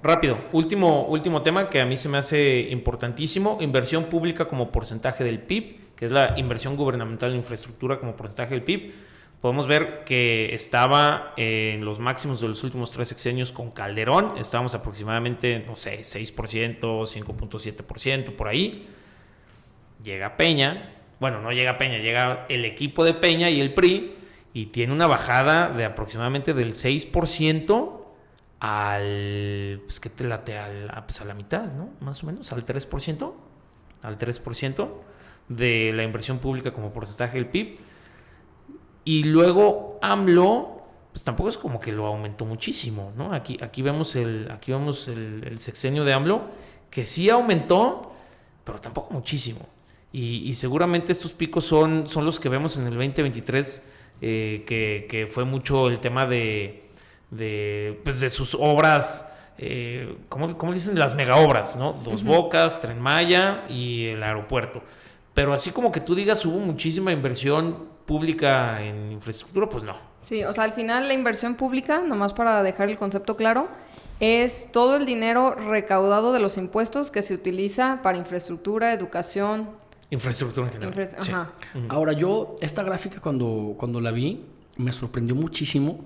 S1: rápido. Último tema que a mí se me hace importantísimo. Inversión pública como porcentaje del PIB, que es la inversión gubernamental en infraestructura como porcentaje del PIB. Podemos ver que estaba en los máximos de los últimos 3 sexenios con Calderón. Estábamos aproximadamente, no sé, 6%, 5.7%, por ahí. Llega Peña. Bueno, no llega Peña, llega el equipo de Peña y el PRI. Y tiene una bajada de aproximadamente del 6% al... Pues que te late pues a la mitad, ¿no? Más o menos, al 3%. Al 3% de la inversión pública como porcentaje del PIB. Y luego AMLO, pues tampoco es como que lo aumentó muchísimo, ¿no? Aquí vemos el sexenio de AMLO, que sí aumentó, pero tampoco muchísimo. Y seguramente estos picos son los que vemos en el 2023, que fue mucho el tema de sus obras, ¿cómo le dicen? Las megaobras, ¿no? Dos Bocas, Tren Maya y el aeropuerto. Pero así como que tú digas, hubo muchísima inversión pública en infraestructura, pues no.
S3: Sí, o sea, al final la inversión pública, nomás para dejar el concepto claro, es todo el dinero recaudado de los impuestos que se utiliza para infraestructura, educación.
S1: Infraestructura en general. Sí.
S3: Ajá.
S2: Ahora, esta gráfica cuando la vi, me sorprendió muchísimo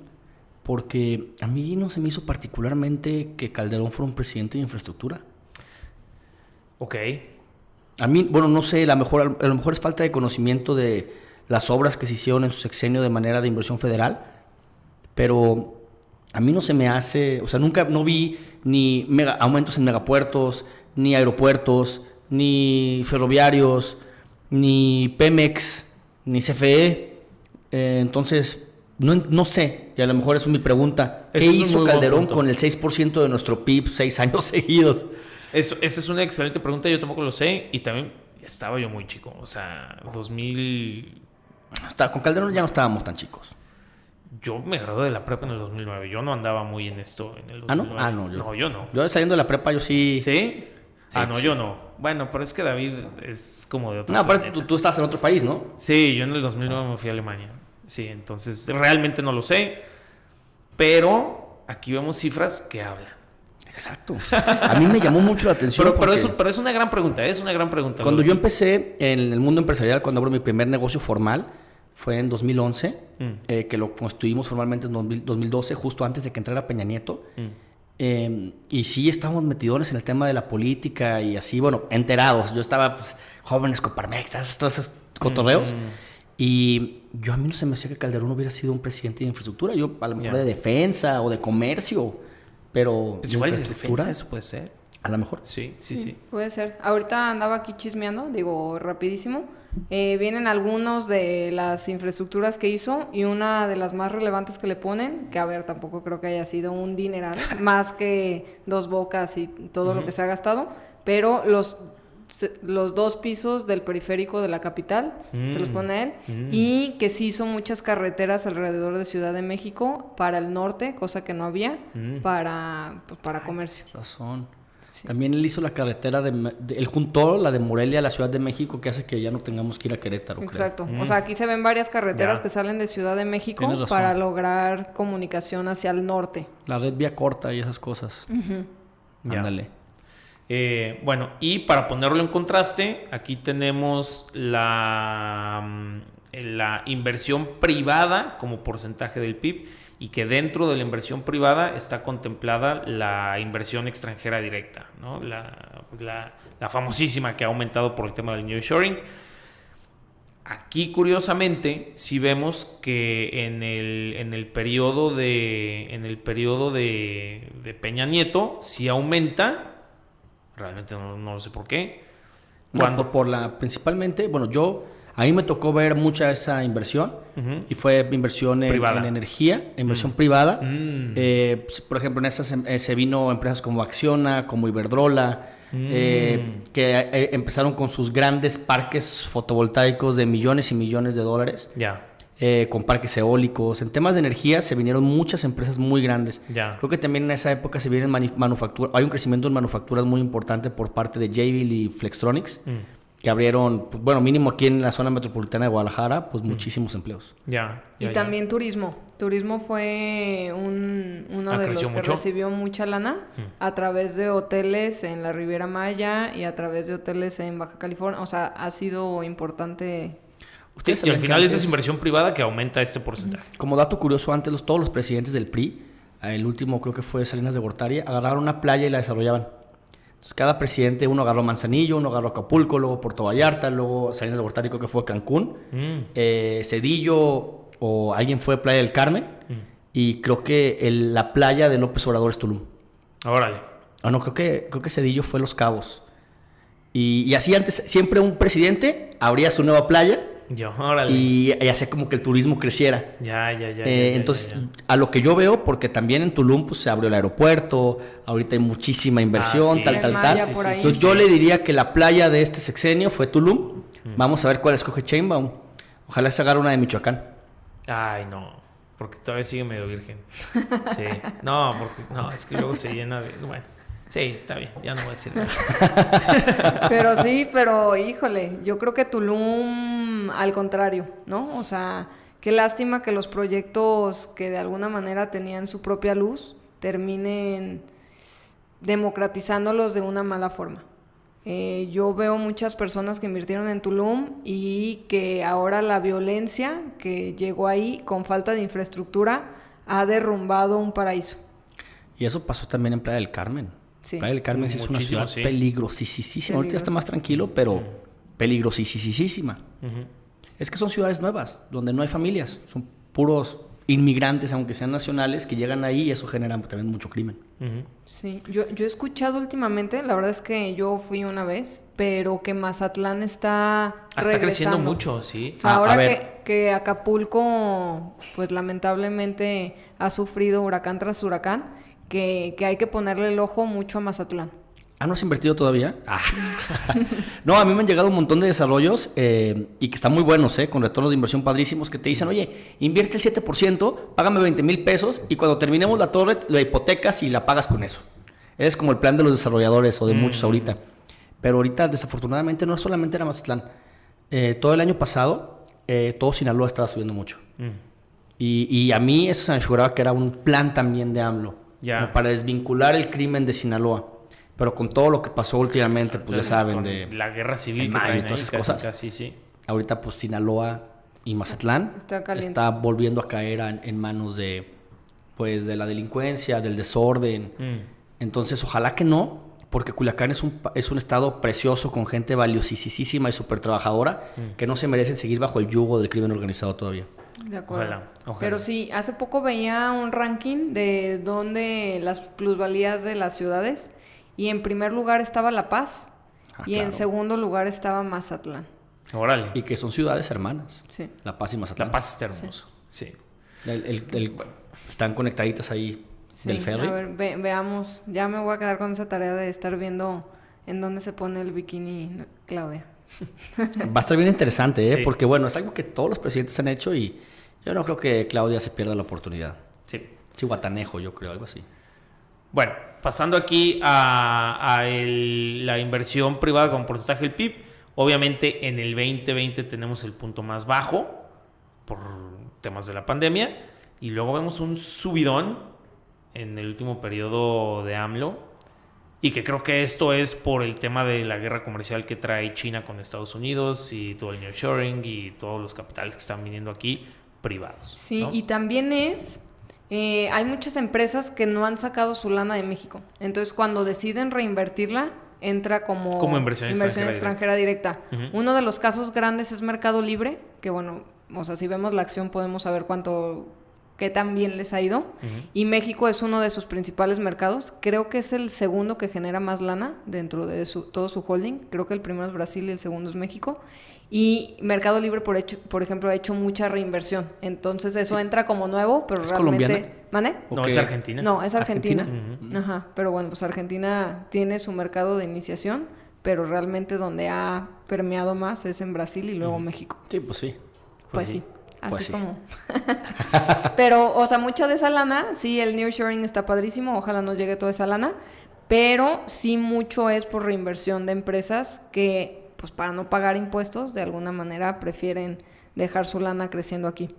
S2: porque a mí no se me hizo particularmente que Calderón fuera un presidente de infraestructura.
S1: Ok.
S2: A mí, bueno, no sé, a lo mejor es falta de conocimiento de las obras que se hicieron en su sexenio de manera de inversión federal, pero a mí no se me hace, o sea, no vi ni aumentos en megapuertos, ni aeropuertos, ni ferroviarios, ni Pemex, ni CFE. Entonces, no sé, y a lo mejor esa es mi pregunta. ¿Qué
S1: Eso es un
S2: hizo
S1: muy buen
S2: Calderón
S1: punto.
S2: con el 6% de nuestro PIB 6 años seguidos?
S1: Esa es una excelente pregunta, yo tampoco lo sé. Y también estaba yo muy chico. O sea, 2000...
S2: Con Calderón ya no estábamos tan chicos.
S1: Yo me gradué de la prepa en el 2009. Yo no andaba muy en esto en el 2009.
S2: ¿Ah, no? Ah, no,
S1: No, yo no.
S2: Yo saliendo de la prepa, yo sí...
S1: ¿Sí? No,
S2: sí.
S1: yo no. Bueno, pero es que David es como de otro
S2: No, pero
S1: planeta.
S2: tú estás en otro país, ¿no?
S1: Sí, yo en el 2009 me fui a Alemania. Sí, entonces realmente no lo sé. Pero aquí vemos cifras que hablan.
S2: Exacto. A mí me llamó mucho la atención.
S1: Pero es una gran pregunta, es una gran pregunta.
S2: Cuando yo empecé en el mundo empresarial, cuando abro mi primer negocio formal, fue en 2011, que lo constituimos formalmente en 2012, justo antes de que entrara Peña Nieto. Y sí estábamos metidones en el tema de la política y así, bueno, enterados. Yo estaba, pues, jóvenes Coparmex, todos esos cotorreos. Y a mí no se me hacía que Calderón hubiera sido un presidente de infraestructura. Yo a lo mejor de defensa o de comercio, pero
S1: Pues igual de defensa, eso puede ser.
S2: a lo mejor.
S1: Sí.
S3: Puede ser. Ahorita andaba aquí chismeando, digo, rapidísimo. Vienen algunos de las infraestructuras que hizo y una de las más relevantes que le ponen, que a ver, tampoco creo que haya sido un dineral, más que Dos Bocas y todo lo que se ha gastado, pero los 2 pisos del periférico de la capital se los pone él, y que sí hizo muchas carreteras alrededor de Ciudad de México para el norte, cosa que no había, para comercio.
S2: Razón.
S3: Sí.
S2: También él hizo la carretera él juntó la de Morelia a la Ciudad de México, que hace que ya no tengamos que ir a Querétaro.
S3: Exacto. O sea, aquí se ven varias carreteras que salen de Ciudad de México
S2: Tienes razón.
S3: para lograr comunicación hacia el norte.
S2: La red vía corta y esas cosas.
S1: Ya.
S2: Ándale.
S1: Bueno, y para ponerlo en contraste, aquí tenemos la inversión privada como porcentaje del PIB, y que dentro de la inversión privada está contemplada la inversión extranjera directa, ¿no? La famosísima, que ha aumentado por el tema del nearshoring. Aquí, curiosamente, sí vemos que en el periodo de Peña Nieto sí aumenta. Realmente no lo sé por qué.
S2: Principalmente, a mí me tocó ver mucha esa inversión, y fue inversión en energía, inversión privada. Por ejemplo, en esas se vino empresas como Acciona, como Iberdrola, que empezaron con sus grandes parques fotovoltaicos de millones y millones de dólares.
S1: Ya.
S2: Con parques eólicos. En temas de energía se vinieron muchas empresas muy grandes.
S1: Ya.
S2: Creo que también en esa época se vienen manufacturas. Hay un crecimiento en manufacturas muy importante por parte de Jabil y Flextronics, que abrieron, mínimo aquí en la zona metropolitana de Guadalajara, muchísimos empleos.
S3: Y también turismo. Turismo fue uno de los que recibió mucha lana a través de hoteles en la Riviera Maya y a través de hoteles en Baja California. O sea, ha sido importante.
S1: Y al final es esa inversión privada que aumenta este porcentaje.
S2: Como dato curioso, antes todos los presidentes del PRI, el último creo que fue Salinas de Gortari, agarraron una playa y la desarrollaban. Entonces cada presidente, uno agarró Manzanillo, uno agarró Acapulco, luego Puerto Vallarta, luego Salinas de Gortari creo que fue Cancún, Cedillo o alguien fue Playa del Carmen, y creo que la playa de López Obrador es Tulum.
S1: Órale.
S2: Creo que Cedillo fue Los Cabos. Y así antes, siempre un presidente abría su nueva playa. Y hacía como que el turismo creciera. Entonces, a lo que yo veo, porque también en Tulum se abrió el aeropuerto, ahorita hay muchísima inversión, tal. Entonces, yo le diría que la playa de este sexenio fue Tulum. Vamos a ver cuál escoge Sheinbaum. Ojalá se agarre una de Michoacán.
S1: Ay, no, porque todavía sigue medio virgen. Sí. Es que luego se llena de... Bueno. Sí, está bien, ya no voy a decir nada.
S3: Pero híjole, yo creo que Tulum al contrario, ¿no? O sea, qué lástima que los proyectos que de alguna manera tenían su propia luz terminen democratizándolos de una mala forma. Yo veo muchas personas que invirtieron en Tulum y que ahora la violencia que llegó ahí con falta de infraestructura ha derrumbado un paraíso.
S2: Y eso pasó también en Playa del Carmen.
S3: Sí.
S2: Playa del Carmen es una ciudad peligrosísima. Ahorita está más tranquilo, pero peligrosísima. Es que son ciudades nuevas, donde no hay familias. Son puros inmigrantes, aunque sean nacionales, que llegan ahí y eso genera también mucho crimen.
S3: Sí, yo he escuchado últimamente, la verdad es que yo fui una vez, pero que Mazatlán está
S1: creciendo mucho, sí.
S3: O sea, ahora que Acapulco, pues lamentablemente ha sufrido huracán tras huracán, que hay que ponerle el ojo mucho a Mazatlán.
S2: ¿No has invertido todavía? No, a mí me han llegado un montón de desarrollos y que están muy buenos, con retornos de inversión padrísimos, que te dicen, oye, invierte el 7%, págame 20,000 pesos y cuando terminemos la torre, la hipotecas y la pagas con eso. Es como el plan de los desarrolladores o de muchos ahorita. Pero ahorita, desafortunadamente, no solamente era Mazatlán. Todo el año pasado, todo Sinaloa estaba subiendo mucho. Y a mí eso se me figuraba que era un plan también de AMLO. Como para desvincular el crimen de Sinaloa. Pero con todo lo que pasó últimamente, pues ya saben, de
S1: la guerra civil que traen
S2: todas esas cosas.
S1: Casi, sí.
S2: Ahorita, pues Sinaloa y Mazatlán está volviendo a caer en manos de la delincuencia, del desorden. Entonces, ojalá que no, porque Culiacán es un estado precioso con gente valiosísima y súper trabajadora que no se merecen seguir bajo el yugo del crimen organizado todavía.
S3: De acuerdo. Ojalá. Pero sí, hace poco veía un ranking de dónde las plusvalías de las ciudades y en primer lugar estaba La Paz y en segundo lugar estaba Mazatlán.
S1: Órale.
S2: Y que son ciudades hermanas.
S3: Sí.
S2: La Paz y Mazatlán.
S1: La Paz está hermoso. Sí.
S2: Están conectaditas ahí
S3: Sí,
S2: del ferry.
S3: a ver, veamos. Ya me voy a quedar con esa tarea de estar viendo en dónde se pone el bikini Claudia.
S2: Va a estar bien interesante, ¿eh?
S1: Sí.
S2: Porque bueno, es algo que todos los presidentes han hecho y yo no creo que Claudia se pierda la oportunidad.
S1: Sí.
S2: Sí, guatanejo, yo creo, algo así.
S1: Bueno, pasando aquí a la inversión privada como porcentaje del PIB, obviamente en el 2020 tenemos el punto más bajo por temas de la pandemia y luego vemos un subidón en el último periodo de AMLO y que creo que esto es por el tema de la guerra comercial que trae China con Estados Unidos y todo el nearshoring y todos los capitales que están viniendo aquí privados.
S3: Sí,
S1: ¿no?
S3: y también hay muchas empresas que no han sacado su lana de México. Entonces, cuando deciden reinvertirla, entra como
S1: inversión
S3: extranjera directa.
S1: Uh-huh.
S3: Uno de los casos grandes es Mercado Libre, que bueno, o sea, si vemos la acción podemos saber qué tan bien les ha ido.
S1: Uh-huh.
S3: Y México es uno de sus principales mercados. Creo que es el segundo que genera más lana dentro de todo su holding. Creo que el primero es Brasil y el segundo es México. Y Mercado Libre, por ejemplo, ha hecho mucha reinversión. Entonces eso entra como nuevo, pero
S2: ¿Es
S3: realmente...
S2: colombiana?
S3: ¿Mane?
S1: No,
S2: Ok.
S1: es Argentina.
S3: No, es Argentina.
S1: Uh-huh.
S3: Ajá, pero bueno, pues Argentina tiene su mercado de iniciación, pero realmente donde ha permeado más es en Brasil y luego México.
S2: Sí, pues sí.
S3: Pues
S1: sí.
S3: sí, así
S2: Pues sí.
S3: como... Pero, o sea, mucha de esa lana, sí, el nearshoring está padrísimo, ojalá nos llegue toda esa lana, pero sí mucho es por reinversión de empresas que, pues para no pagar impuestos, de alguna manera prefieren dejar su lana creciendo aquí.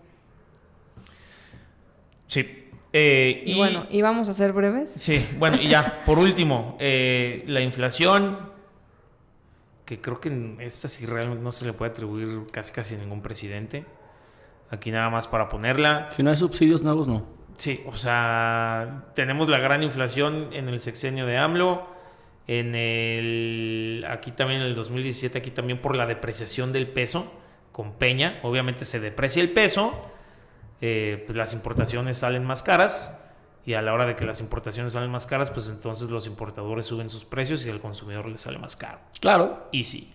S1: Sí.
S3: Y bueno, ¿y vamos a ser breves?
S1: Sí, bueno, y ya, por último, la inflación, que creo que esta sí realmente no se le puede atribuir casi a ningún presidente. Aquí nada más para ponerla.
S2: Si no hay subsidios nuevos, no.
S1: Sí, o sea, tenemos la gran inflación en el sexenio de AMLO, aquí también en el 2017, aquí también por la depreciación del peso con Peña. Obviamente se deprecia el peso, pues las importaciones salen más caras y a la hora de que las importaciones salen más caras, pues entonces los importadores suben sus precios y al consumidor le sale más caro.
S2: Claro.
S1: Y sí.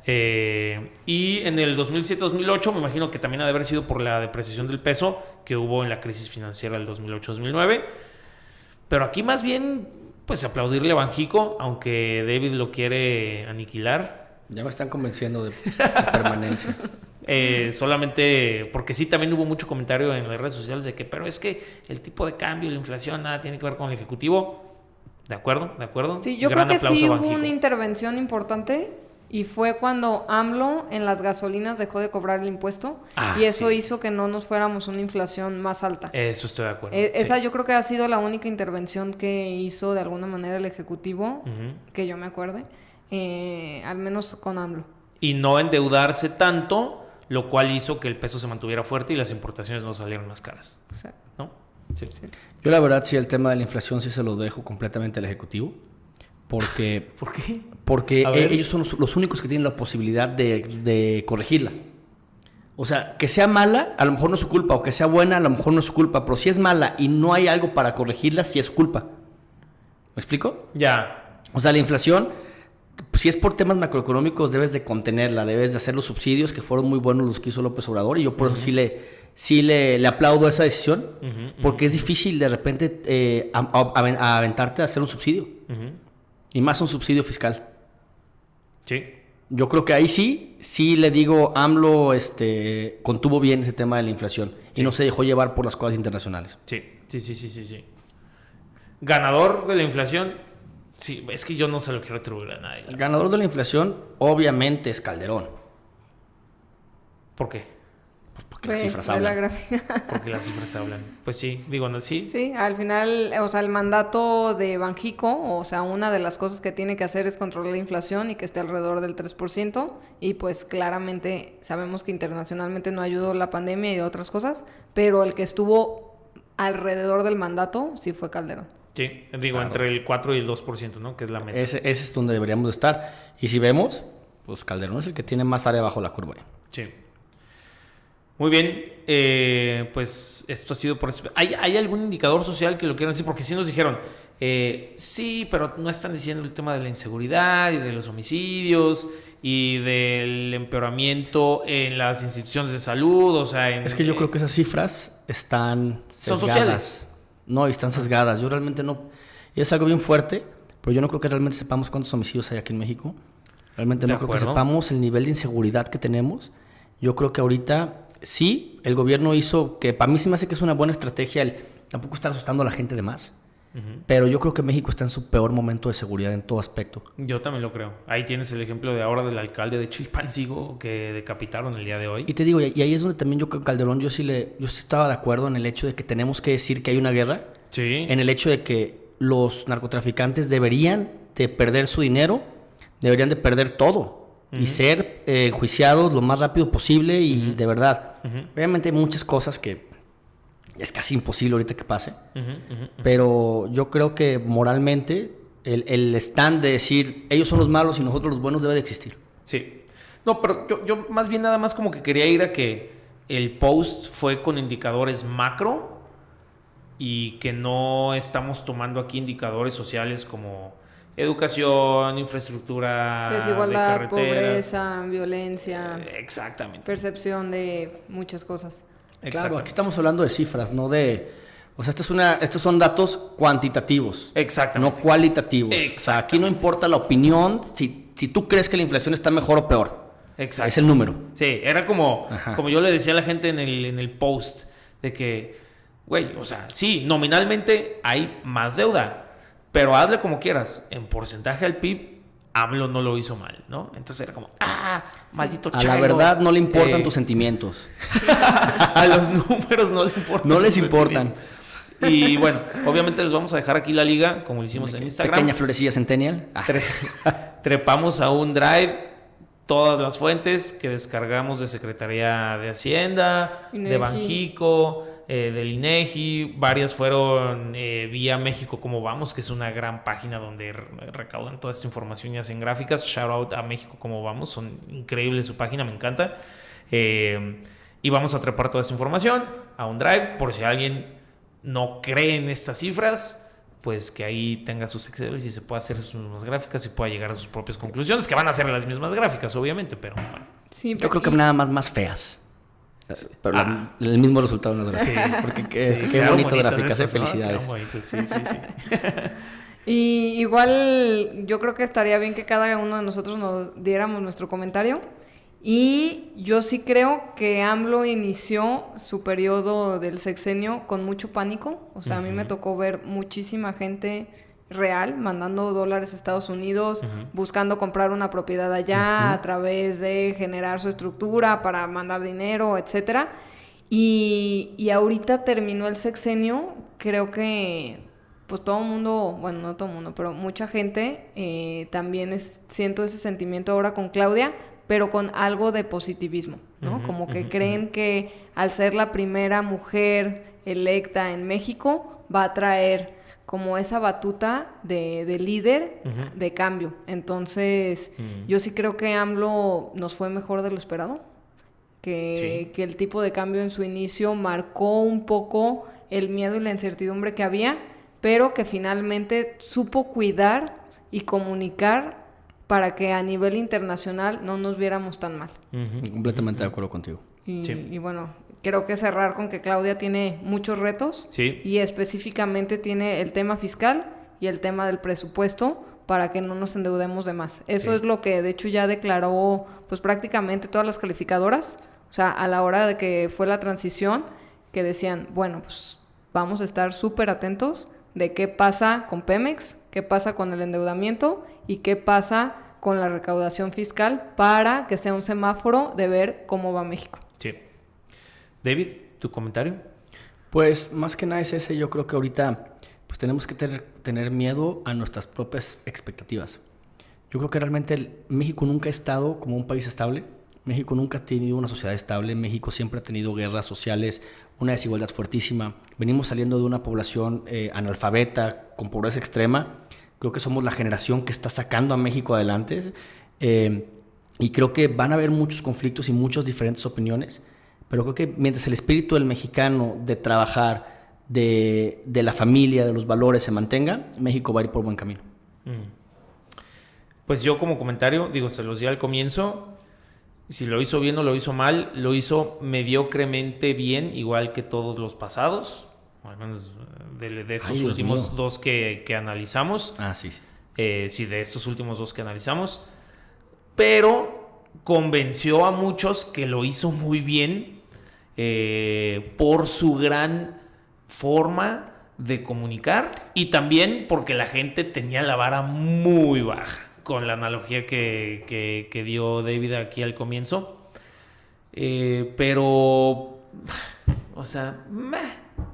S1: Y en el 2007-2008 me imagino que también ha de haber sido por la depreciación del peso que hubo en la crisis financiera del 2008-2009. Pero aquí más bien, pues aplaudirle a Banjico, aunque David lo quiere aniquilar.
S2: Ya me están convenciendo de permanencia.
S1: Solamente porque sí también hubo mucho comentario en las redes sociales de que, pero es que el tipo de cambio, la inflación, nada tiene que ver con el ejecutivo. ¿De acuerdo? ¿De acuerdo?
S3: Sí, yo
S1: Gran
S3: creo que
S1: aplauso
S3: sí
S1: a
S3: hubo
S1: Banjico.
S3: una intervención importante y fue cuando AMLO en las gasolinas dejó de cobrar el impuesto y eso
S1: sí.
S3: hizo que no nos fuéramos una inflación más alta.
S1: Eso estoy de acuerdo.
S3: Esa
S1: sí.
S3: yo creo que ha sido la única intervención que hizo de alguna manera el Ejecutivo,
S1: Ujú.
S3: que yo me acuerde, al menos con AMLO.
S1: Y no endeudarse tanto, lo cual hizo que el peso se mantuviera fuerte y las importaciones no salieran más caras,
S3: O sea,
S1: ¿no? Sí.
S3: sí.
S2: Yo la verdad sí el tema de la inflación sí se lo dejo completamente al Ejecutivo. Porque
S1: ¿Por qué?
S2: Porque
S1: A ver.
S2: ellos son los únicos que tienen la posibilidad de corregirla. O sea, que sea mala, a lo mejor no es su culpa, o que sea buena, a lo mejor no es su culpa, pero si es mala y no hay algo para corregirla, sí es culpa. ¿Me explico?
S1: Ya.
S2: O sea, la inflación, si es por temas macroeconómicos, debes de contenerla, debes de hacer los subsidios, que fueron muy buenos los que hizo López Obrador, y yo por eso sí le aplaudo esa decisión, porque es difícil de repente aventarte a hacer un subsidio, y más un subsidio fiscal.
S1: Sí.
S2: Yo creo que ahí sí le digo, AMLO contuvo bien ese tema de la inflación y no se dejó llevar por las cosas internacionales.
S1: Sí. Ganador de la inflación. Sí, es que yo no se lo quiero atribuir a nadie.
S2: El ganador de la inflación, obviamente, es Calderón.
S1: ¿Por qué?
S2: Porque las cifras
S3: Ve la
S2: hablan.
S3: gráfica.
S1: Porque las cifras hablan. Pues sí, digo, no, sí.
S3: Sí, al final, o sea, el mandato de Banjico, o sea, una de las cosas que tiene que hacer es controlar la inflación y que esté alrededor del 3%, y pues claramente sabemos que internacionalmente no ayudó la pandemia y otras cosas, pero el que estuvo alrededor del mandato sí fue Calderón.
S1: Sí, digo,
S2: Claro.
S1: entre el 4 y el 2%, ¿no? Que es la meta.
S2: Ese es donde deberíamos de estar. Y si vemos, pues Calderón es el que tiene más área bajo la curva.
S1: Sí. Muy bien, pues esto ha sido por... ¿Hay algún indicador social que lo quieran decir? Porque sí nos dijeron, sí, pero no están diciendo el tema de la inseguridad y de los homicidios y del empeoramiento en las instituciones de salud, o sea...
S2: Es que yo creo que esas cifras están
S1: son
S2: sesgadas.
S1: sociales.
S2: No, y están sesgadas. Yo realmente no... Y es algo bien fuerte, pero yo no creo que realmente sepamos cuántos homicidios hay aquí en México. Realmente no creo que sepamos el nivel de inseguridad que tenemos. Yo creo que ahorita sí, el gobierno hizo, que para mí sí me hace que es una buena estrategia el tampoco estar asustando a la gente de más. Pero yo creo que México está en su peor momento de seguridad en todo aspecto.
S1: Yo también lo creo. Ahí tienes el ejemplo de ahora del alcalde de Chilpancingo que decapitaron el día de hoy.
S2: Y te digo, y ahí es donde también yo con Calderón yo sí estaba de acuerdo en el hecho de que tenemos que decir que hay una guerra.
S1: Sí.
S2: En el hecho de que los narcotraficantes deberían de perder su dinero, deberían de perder todo y ser enjuiciados lo más rápido posible y de verdad. Obviamente hay muchas cosas que es casi imposible ahorita que pase, pero yo creo que moralmente el stand de decir ellos son los malos y nosotros los buenos debe de existir.
S1: Sí. No, pero yo más bien nada más como que quería ir a que el post fue con indicadores macro y que no estamos tomando aquí indicadores sociales como educación, infraestructura,
S3: desigualdad,
S1: de carreteras,
S3: pobreza, violencia,
S1: exactamente,
S3: percepción de muchas cosas.
S2: Claro, aquí estamos hablando de cifras, no de... O sea, estos son datos cuantitativos.
S1: Exactamente.
S2: No cualitativos.
S1: Exactamente.
S2: O sea, aquí no importa la opinión, si tú crees que la inflación está mejor o peor.
S1: Exacto.
S2: Es el número.
S1: Sí, era como yo le decía a la gente en el post, de que, güey, o sea, sí, nominalmente hay más deuda, pero hazle como quieras. En porcentaje al PIB, AMLO no lo hizo mal, ¿no? Entonces era como, maldito
S2: A
S1: chairo.
S2: la verdad no le importan tus sentimientos.
S1: A los números no le importan.
S2: No les importan.
S1: Y bueno, obviamente les vamos a dejar aquí la liga, como lo hicimos en Instagram.
S2: Pequeña florecilla centennial.
S1: Trepamos a un drive todas las fuentes que descargamos de Secretaría de Hacienda,
S3: INEGI.
S1: de Banjico, del INEGI. Varias fueron vía México Como Vamos, que es una gran página donde recaudan toda esta información y hacen gráficas. Shout out a México Como Vamos, son increíbles su página, me encanta. Y vamos a trepar toda esta información a un drive, por si alguien no cree en estas cifras, pues que ahí tenga sus Excel y se pueda hacer sus mismas gráficas y pueda llegar a sus propias conclusiones, que van a ser las mismas gráficas, obviamente, pero bueno.
S3: Sí,
S2: Yo creo que nada más feas. Pero el mismo resultado no es verdad. Sí, porque qué bonito gráficas, felicidades.
S1: Qué bonito, sí.
S3: Y igual yo creo que estaría bien que cada uno de nosotros nos diéramos nuestro comentario. Y yo sí creo que AMLO inició su periodo del sexenio con mucho pánico. O sea, a mí me tocó ver muchísima gente real mandando dólares a Estados Unidos, buscando comprar una propiedad allá a través de generar su estructura para mandar dinero, etcétera. Y ahorita terminó el sexenio, creo que pues todo el mundo, bueno, no todo el mundo, pero mucha gente también siento ese sentimiento ahora con Claudia, pero con algo de positivismo, ¿no? Como que creen que al ser la primera mujer electa en México va a traer como esa batuta de líder, de cambio. Entonces, yo sí creo que AMLO nos fue mejor de lo esperado, que el tipo de cambio en su inicio marcó un poco el miedo y la incertidumbre que había, pero que finalmente supo cuidar y comunicar para que a nivel internacional no nos viéramos tan mal.
S2: Completamente de acuerdo contigo.
S3: Y bueno, creo que cerrar con que Claudia tiene muchos retos y específicamente tiene el tema fiscal y el tema del presupuesto para que no nos endeudemos de más. Eso es lo que de hecho ya declaró pues prácticamente todas las calificadoras, o sea, a la hora de que fue la transición, que decían, bueno, pues vamos a estar súper atentos de qué pasa con Pemex, qué pasa con el endeudamiento y qué pasa con la recaudación fiscal para que sea un semáforo de ver cómo va México.
S1: Sí. David, ¿tu comentario?
S2: Pues más que nada es ese. Yo creo que ahorita pues tenemos que tener miedo a nuestras propias expectativas. Yo creo que realmente México nunca ha estado como un país estable. México nunca ha tenido una sociedad estable. México siempre ha tenido guerras sociales, una desigualdad fuertísima. Venimos saliendo de una población analfabeta, con pobreza extrema. Creo que somos la generación que está sacando a México adelante. Y creo que van a haber muchos conflictos y muchas diferentes opiniones. Pero creo que mientras el espíritu del mexicano de trabajar, de la familia, de los valores se mantenga, México va a ir por buen camino.
S1: Pues yo como comentario, digo, se los di al comienzo. Si lo hizo bien o lo hizo mal, lo hizo mediocremente bien, igual que todos los pasados, al menos de estos últimos dos que analizamos.
S2: Sí.
S1: Sí, de estos últimos dos que analizamos. Pero convenció a muchos que lo hizo muy bien por su gran forma de comunicar y también porque la gente tenía la vara muy baja. Con la analogía que dio David aquí al comienzo. Pero, o sea,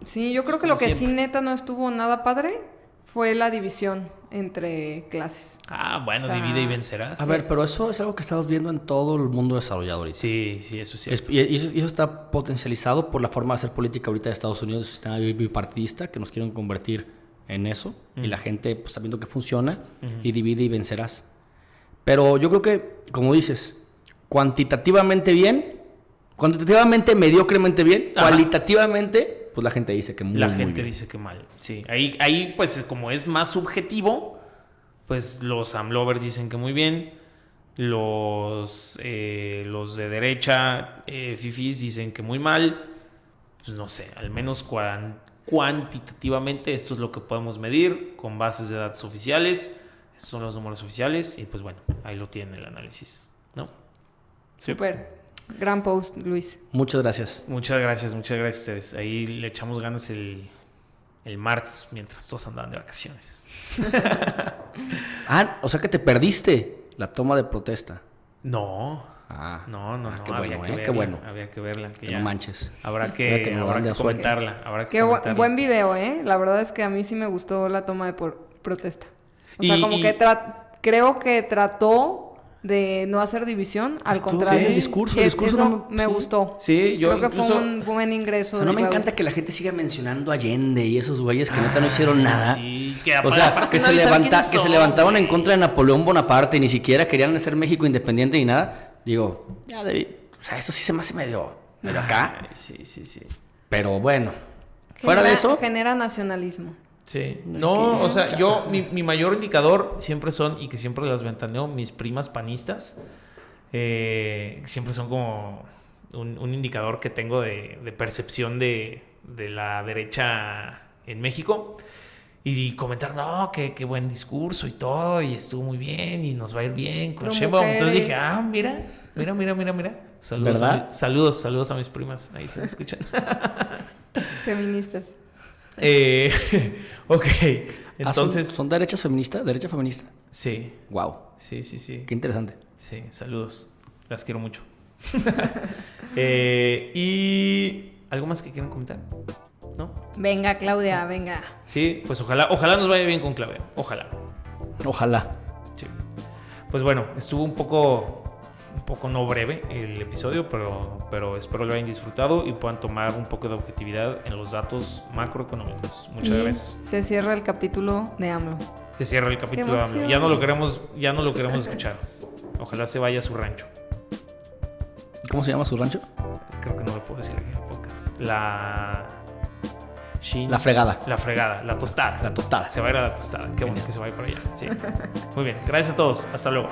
S3: sí, yo creo que lo que sí neta no estuvo nada padre fue la división entre clases.
S1: Bueno, o sea, divide y vencerás.
S2: A ver, pero eso es algo que estamos viendo en todo el mundo desarrollado ahorita.
S1: Sí, eso es cierto.
S2: Y eso está potencializado por la forma de hacer política ahorita de Estados Unidos, el sistema bipartidista, que nos quieren convertir en eso, y la gente pues, está viendo que funciona, y divide y vencerás. Pero yo creo que, como dices, cuantitativamente bien, cuantitativamente mediocremente bien, cualitativamente, pues la gente dice que muy bien.
S1: La gente dice que mal, sí. Ahí, pues, como es más subjetivo, pues los AMLovers dicen que muy bien, los de derecha, fifís, dicen que muy mal. Pues no sé, al menos cuantitativamente esto es lo que podemos medir con bases de datos oficiales. Estos son los números oficiales y pues bueno, ahí lo tienen el análisis, ¿no?
S3: Sí. Súper. Gran post, Luis.
S2: Muchas gracias.
S1: Muchas gracias a ustedes. Ahí le echamos ganas el martes mientras todos andaban de vacaciones.
S2: O sea que te perdiste la toma de protesta.
S1: No.
S2: No.
S1: Qué bueno,
S2: Qué bueno.
S1: Había que verla.
S2: Que no manches.
S1: Habrá que comentarla.
S3: Qué buen video, ¿eh? La verdad es que a mí sí me gustó la toma de protesta. O sea, como que creo que trató de no hacer división, al contrario.
S2: Sí, el discurso
S3: eso me gustó.
S1: Sí, yo
S3: creo que fue un buen ingreso.
S2: O sea, no me encanta que la gente siga mencionando a Allende y esos güeyes que neta no hicieron nada.
S1: Sí,
S2: o sea, que se levantaron en contra de Napoleón Bonaparte y ni siquiera querían hacer México independiente ni nada. Digo, o sea, eso sí se me hace medio acá.
S1: Sí.
S2: Pero bueno, fuera de eso.
S3: Genera nacionalismo.
S1: Sí. No, o sea, yo, mi mayor indicador siempre son, y que siempre las ventaneo, mis primas panistas. Siempre son como un indicador que tengo de percepción de la derecha en México. Y comentar, no, qué buen discurso y todo, y estuvo muy bien, y nos va a ir bien con Sheinbaum. Entonces dije, mira. Saludos a mis primas, ahí se escuchan.
S3: Feministas.
S1: Ok, entonces...
S2: ¿Son derechas feministas? ¿Derecha feminista?
S1: Sí.
S2: Wow.
S1: Sí.
S2: Qué interesante.
S1: Sí, saludos. Las quiero mucho. ¿Y algo más que quieran comentar? ¿No?
S3: Venga, Claudia, venga.
S1: Sí, pues ojalá nos vaya bien con Claudia. Ojalá. Sí. Pues bueno, estuvo un poco no breve el episodio, pero espero lo hayan disfrutado y puedan tomar un poco de objetividad en los datos macroeconómicos. Muchas gracias.
S3: Se cierra el capítulo de AMLO.
S1: Se cierra el capítulo de AMLO. Ya no lo queremos escuchar. Ojalá se vaya a su rancho.
S2: ¿Cómo se llama su rancho?
S1: Creo que no lo puedo decir aquí en el podcast. La
S2: fregada.
S1: La tostada.
S2: La tostada.
S1: Se va a ir a la tostada. Qué bueno que se vaya para allá. Sí. Muy bien. Gracias a todos. Hasta luego.